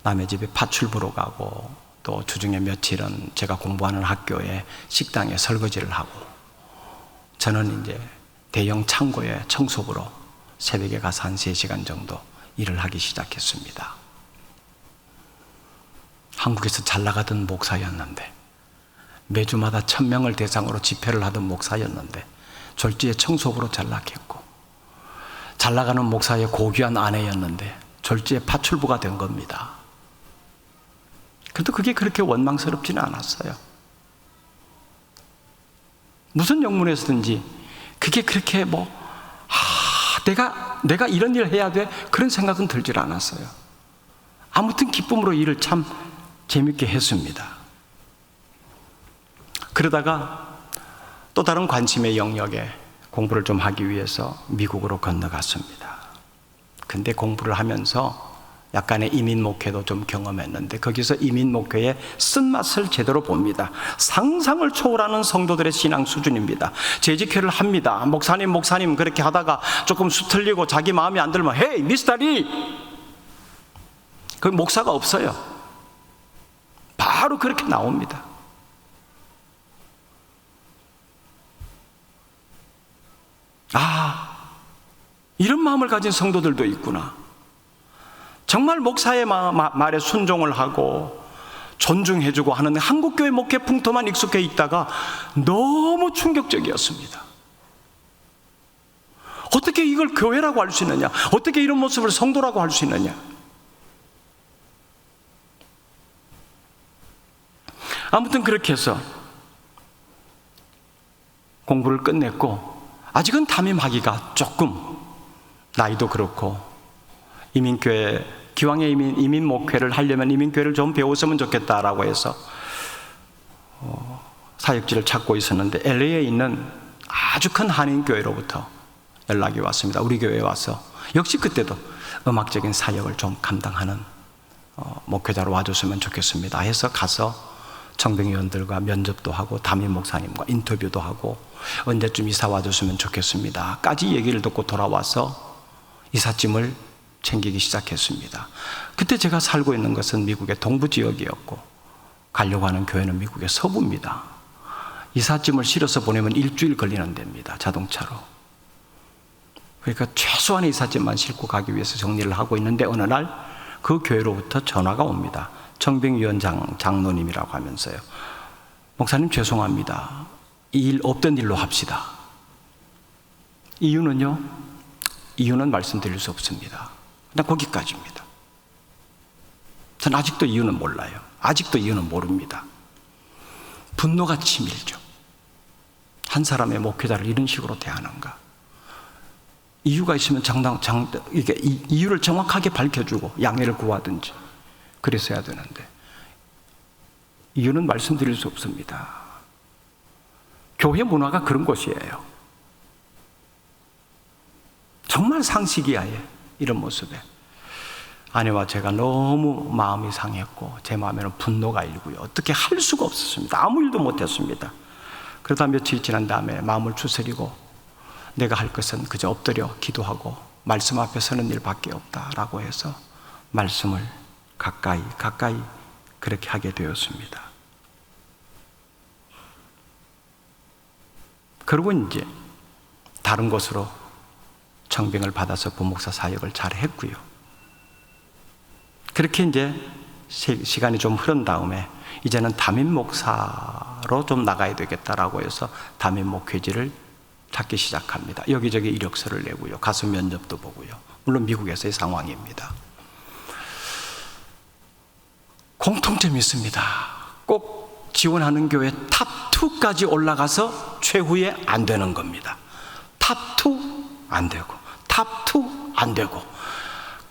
남의 집에 파출 보러 가고, 또 주중에 며칠은 제가 공부하는 학교에 식당에 설거지를 하고, 저는 이제 대형 창고에 청소부로 새벽에 가서 한 3시간 정도 일을 하기 시작했습니다. 한국에서 잘 나가던 목사였는데, 매주마다 1,000명을 대상으로 집회를 하던 목사였는데 졸지에 청소부로 전락했고, 잘 나가는 목사의 고귀한 아내였는데 졸지에 파출부가 된 겁니다. 그래도 그게 그렇게 원망스럽지는 않았어요. 무슨 영문에서든지 그게 그렇게 내가 이런 일을 해야 돼, 그런 생각은 들질 않았어요. 아무튼 기쁨으로 일을 참 재밌게 했습니다. 그러다가 또 다른 관심의 영역에 공부를 좀 하기 위해서 미국으로 건너갔습니다. 근데 공부를 하면서 약간의 이민 목회도 좀 경험했는데, 거기서 이민 목회의 쓴맛을 제대로 봅니다. 상상을 초월하는 성도들의 신앙 수준입니다. 재직회를 합니다. 목사님 그렇게 하다가 조금 수틀리고 자기 마음에 안 들면 헤이 미스터리, 그 목사가 없어요. 바로 그렇게 나옵니다. 이런 마음을 가진 성도들도 있구나. 정말 목사의 말에 순종을 하고 존중해주고 하는 한국교회 목회 풍토만 익숙해 있다가 너무 충격적이었습니다. 어떻게 이걸 교회라고 할 수 있느냐? 어떻게 이런 모습을 성도라고 할 수 있느냐? 아무튼 그렇게 해서 공부를 끝냈고, 아직은 담임하기가 조금, 나이도 그렇고, 기왕에 이민 목회를 하려면 이민교회를 좀 배웠으면 좋겠다라고 해서 사역지를 찾고 있었는데, LA에 있는 아주 큰 한인교회로부터 연락이 왔습니다. 우리 교회에 와서 역시 그때도 음악적인 사역을 좀 감당하는 목회자로 와줬으면 좋겠습니다 해서 가서 청빙위원들과 면접도 하고 담임 목사님과 인터뷰도 하고 언제쯤 이사 와줬으면 좋겠습니다 까지 얘기를 듣고 돌아와서 이삿짐을 챙기기 시작했습니다. 그때 제가 살고 있는 것은 미국의 동부 지역이었고 가려고 하는 교회는 미국의 서부입니다. 이삿짐을 실어서 보내면 일주일 걸리는 데입니다, 자동차로. 그러니까 최소한의 이삿짐만 싣고 가기 위해서 정리를 하고 있는데, 어느 날 그 교회로부터 전화가 옵니다. 청빙위원 장로님이라고 하면서요, 목사님 죄송합니다, 이 일 없던 일로 합시다. 이유는요? 이유는 말씀드릴 수 없습니다. 그냥 거기까지입니다. 전 아직도 이유는 몰라요. 아직도 이유는 모릅니다. 분노가 치밀죠. 한 사람의 목회자를 이런 식으로 대하는가? 이유가 있으면 이게 이유를 정확하게 밝혀주고 양해를 구하든지 그랬어야 되는데, 이유는 말씀드릴 수 없습니다. 교회 문화가 그런 곳이에요. 정말 상식이야에 이런 모습에 아내와 제가 너무 마음이 상했고, 제 마음에는 분노가 일고요, 어떻게 할 수가 없었습니다. 아무 일도 못했습니다. 그러다 며칠 지난 다음에 마음을 추스리고, 내가 할 것은 그저 엎드려 기도하고 말씀 앞에 서는 일밖에 없다라고 해서 말씀을 가까이 그렇게 하게 되었습니다. 그리고 이제 다른 곳으로 청빙을 받아서 부목사 사역을 잘 했고요. 그렇게 이제 시간이 좀 흐른 다음에 이제는 담임 목사로 좀 나가야 되겠다라고 해서 담임 목회지를 찾기 시작합니다. 여기저기 이력서를 내고요, 가서 면접도 보고요. 물론 미국에서의 상황입니다. 공통점이 있습니다. 꼭 지원하는 교회 탑2까지 올라가서 최후에 안 되는 겁니다. 탑2 안 되고, 탑2 안 되고,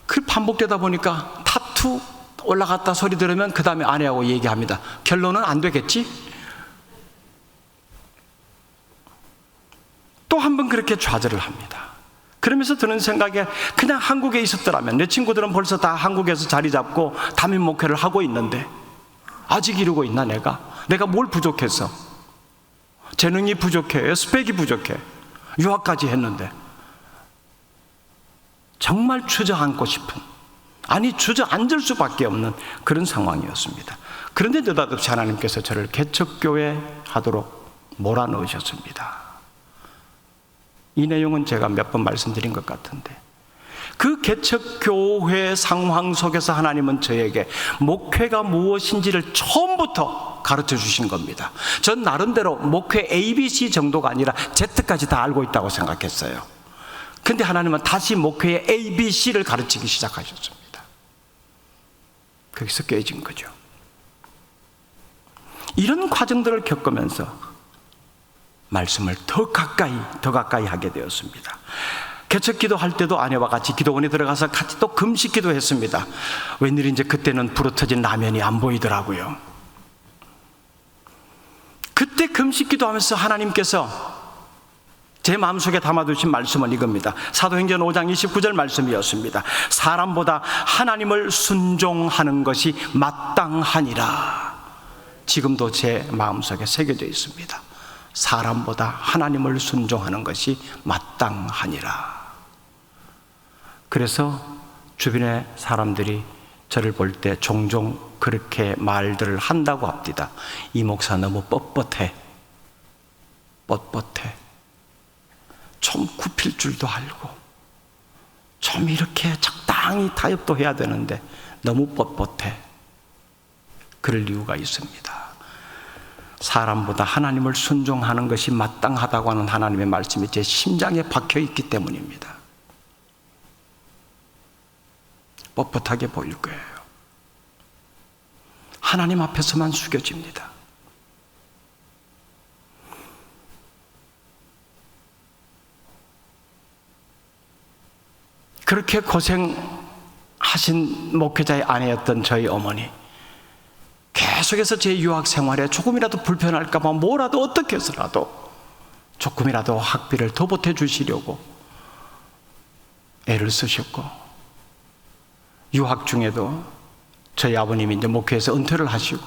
그 반복되다 보니까 탑2 올라갔다 소리 들으면 그 다음에 아내하고 얘기합니다. 결론은 안 되겠지? 또 한 번 그렇게 좌절을 합니다. 그러면서 드는 생각에 그냥 한국에 있었더라면, 내 친구들은 벌써 다 한국에서 자리 잡고 담임 목회를 하고 있는데 아직 이러고 있나 내가 뭘 부족해서, 재능이 부족해, 스펙이 부족해, 유학까지 했는데. 정말 주저앉고 싶은, 아니 주저앉을 수밖에 없는 그런 상황이었습니다. 그런데 느닷없이 하나님께서 저를 개척교회 하도록 몰아넣으셨습니다. 이 내용은 제가 몇 번 말씀드린 것 같은데, 그 개척교회 상황 속에서 하나님은 저에게 목회가 무엇인지를 처음부터 가르쳐 주신 겁니다. 전 나름대로 목회 ABC 정도가 아니라 Z까지 다 알고 있다고 생각했어요. 근데 하나님은 다시 목회의 ABC를 가르치기 시작하셨습니다. 거기서 깨진 거죠. 이런 과정들을 겪으면서 말씀을 더 가까이 하게 되었습니다. 개척 기도할 때도 아내와 같이 기도원에 들어가서 같이 또 금식 기도했습니다. 웬일인지 그때는 불어터진 라면이 안 보이더라고요. 그때 금식 기도하면서 하나님께서 제 마음속에 담아두신 말씀은 이겁니다. 사도행전 5장 29절 말씀이었습니다. 사람보다 하나님을 순종하는 것이 마땅하니라. 지금도 제 마음속에 새겨져 있습니다. 사람보다 하나님을 순종하는 것이 마땅하니라. 그래서 주변의 사람들이 저를 볼 때 종종 그렇게 말들을 한다고 합니다. 이 목사 너무 뻣뻣해. 좀 굽힐 줄도 알고, 좀 이렇게 적당히 타협도 해야 되는데 너무 뻣뻣해. 그럴 이유가 있습니다. 사람보다 하나님을 순종하는 것이 마땅하다고 하는 하나님의 말씀이 제 심장에 박혀 있기 때문입니다. 뻣뻣하게 보일 거예요. 하나님 앞에서만 숙여집니다. 그렇게 고생하신 목회자의 아내였던 저희 어머니, 계속해서 제 유학 생활에 조금이라도 불편할까 봐 뭐라도 어떻게 해서라도 조금이라도 학비를 더 보태주시려고 애를 쓰셨고, 유학 중에도 저희 아버님이 이제 목회에서 은퇴를 하시고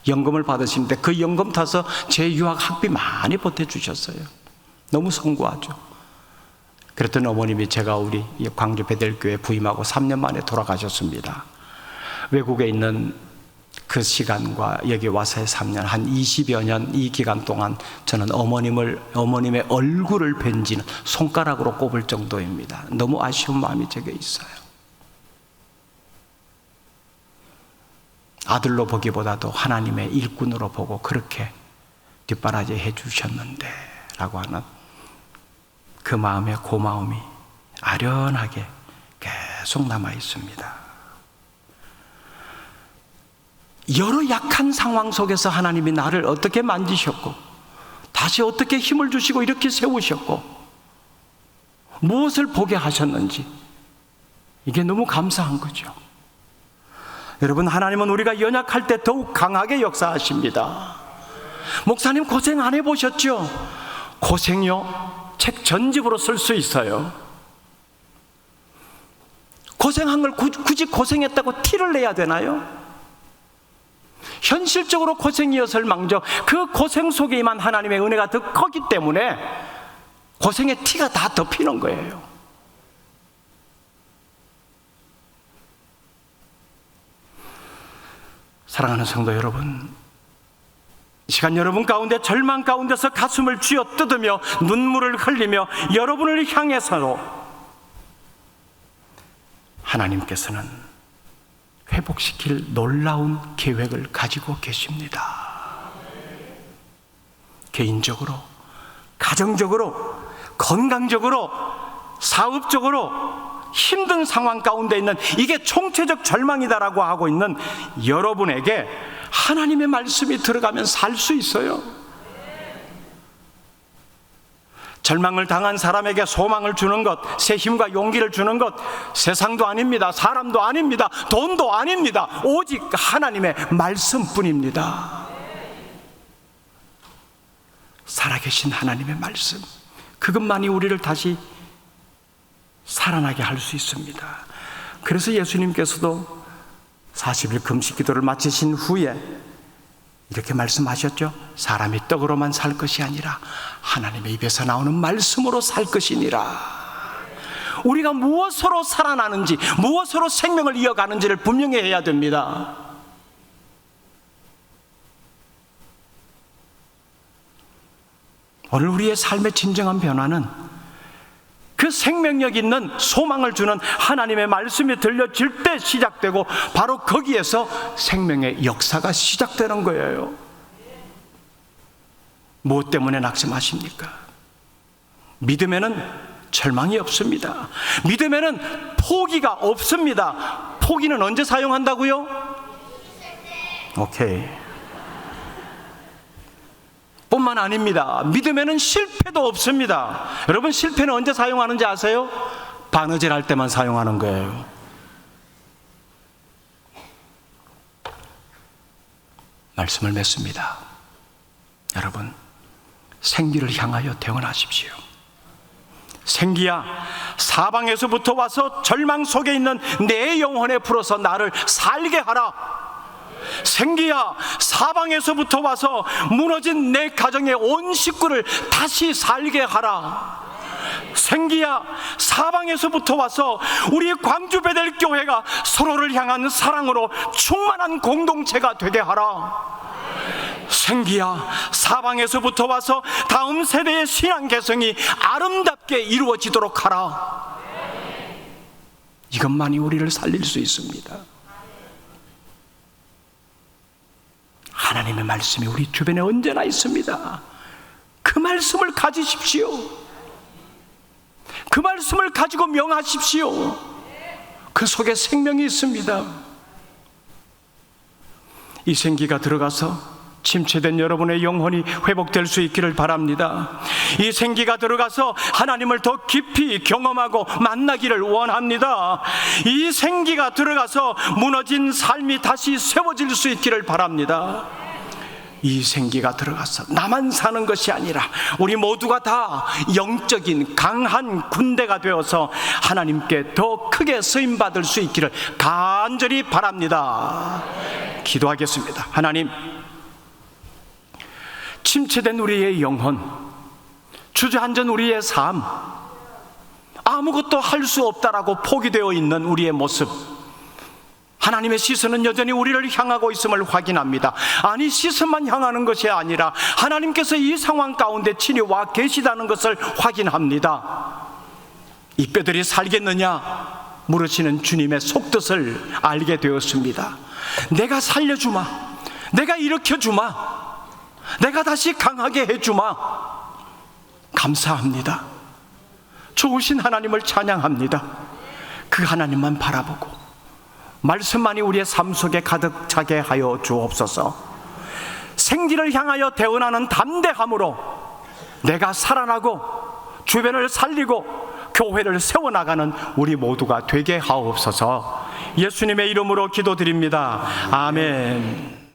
연금을 받으시는데 그 연금 타서 제 유학 학비 많이 보태주셨어요. 너무 성구하죠. 그랬더니 어머님이 제가 우리 광주 베델교회 부임하고 3년 만에 돌아가셨습니다. 외국에 있는 그 시간과 여기 와서의 3년, 한 20여 년 이 기간 동안 저는 어머님의 얼굴을 뵌지는 손가락으로 꼽을 정도입니다. 너무 아쉬운 마음이 제게 있어요. 아들로 보기보다도 하나님의 일꾼으로 보고 그렇게 뒷바라지 해주셨는데 라고 하는 그 마음의 고마움이 아련하게 계속 남아 있습니다. 여러 약한 상황 속에서 하나님이 나를 어떻게 만지셨고, 다시 어떻게 힘을 주시고 이렇게 세우셨고, 무엇을 보게 하셨는지, 이게 너무 감사한 거죠. 여러분, 하나님은 우리가 연약할 때 더욱 강하게 역사하십니다. 목사님 고생 안 해보셨죠? 고생요? 책 전집으로 쓸 수 있어요. 고생한 걸 굳이 고생했다고 티를 내야 되나요? 현실적으로 고생이었을 망정 그 고생 속에 임한 하나님의 은혜가 더 크기 때문에 고생의 티가 다 덮이는 거예요. 사랑하는 성도 여러분, 이 시간 여러분 가운데 절망 가운데서 가슴을 쥐어 뜯으며 눈물을 흘리며 여러분을 향해서로 하나님께서는 회복시킬 놀라운 계획을 가지고 계십니다. 개인적으로, 가정적으로, 건강적으로, 사업적으로 힘든 상황 가운데 있는, 이게 총체적 절망이다라고 하고 있는 여러분에게 하나님의 말씀이 들어가면 살 수 있어요. 절망을 당한 사람에게 소망을 주는 것, 새 힘과 용기를 주는 것, 세상도 아닙니다. 사람도 아닙니다. 돈도 아닙니다. 오직 하나님의 말씀뿐입니다. 살아계신 하나님의 말씀, 그것만이 우리를 다시 살아나게 할 수 있습니다. 그래서 예수님께서도 40일 금식 기도를 마치신 후에 이렇게 말씀하셨죠. 사람이 떡으로만 살 것이 아니라 하나님의 입에서 나오는 말씀으로 살 것이니라. 우리가 무엇으로 살아나는지, 무엇으로 생명을 이어가는지를 분명히 해야 됩니다. 오늘 우리의 삶의 진정한 변화는 그 생명력 있는 소망을 주는 하나님의 말씀이 들려질 때 시작되고, 바로 거기에서 생명의 역사가 시작되는 거예요. 무엇 때문에 낙심하십니까? 믿음에는 절망이 없습니다. 믿음에는 포기가 없습니다. 포기는 언제 사용한다고요? 오케이. 뿐만 아닙니다. 믿음에는 실패도 없습니다. 여러분, 실패는 언제 사용하는지 아세요? 바느질 할 때만 사용하는 거예요. 말씀을 맺습니다. 여러분, 생기를 향하여 대원하십시오. 생기야, 사방에서부터 와서 절망 속에 있는 내 영혼에 불어서 나를 살게 하라. 생기야, 사방에서부터 와서 무너진 내 가정의 온 식구를 다시 살게 하라. 생기야, 사방에서부터 와서 우리 광주 베델 교회가 서로를 향한 사랑으로 충만한 공동체가 되게 하라. 생기야, 사방에서부터 와서 다음 세대의 신앙 개성이 아름답게 이루어지도록 하라. 이것만이 우리를 살릴 수 있습니다. 하나님의 말씀이 우리 주변에 언제나 있습니다. 그 말씀을 가지십시오. 그 말씀을 가지고 명하십시오. 그 속에 생명이 있습니다. 이 생기가 들어가서 침체된 여러분의 영혼이 회복될 수 있기를 바랍니다. 이 생기가 들어가서 하나님을 더 깊이 경험하고 만나기를 원합니다. 이 생기가 들어가서 무너진 삶이 다시 세워질 수 있기를 바랍니다. 이 생기가 들어가서 나만 사는 것이 아니라 우리 모두가 다 영적인 강한 군대가 되어서 하나님께 더 크게 쓰임받을 수 있기를 간절히 바랍니다. 기도하겠습니다. 하나님, 침체된 우리의 영혼, 주저앉은 우리의 삶, 아무것도 할 수 없다라고 포기되어 있는 우리의 모습, 하나님의 시선은 여전히 우리를 향하고 있음을 확인합니다. 아니, 시선만 향하는 것이 아니라 하나님께서 이 상황 가운데 친히 와 계시다는 것을 확인합니다. 이 뼈들이 살겠느냐 물으시는 주님의 속뜻을 알게 되었습니다. 내가 살려주마, 내가 일으켜주마, 내가 다시 강하게 해주마. 감사합니다. 좋으신 하나님을 찬양합니다. 그 하나님만 바라보고 말씀만이 우리의 삶 속에 가득 차게 하여 주옵소서. 생기를 향하여 대언하는 담대함으로 내가 살아나고 주변을 살리고 교회를 세워나가는 우리 모두가 되게 하옵소서. 예수님의 이름으로 기도드립니다. 아멘.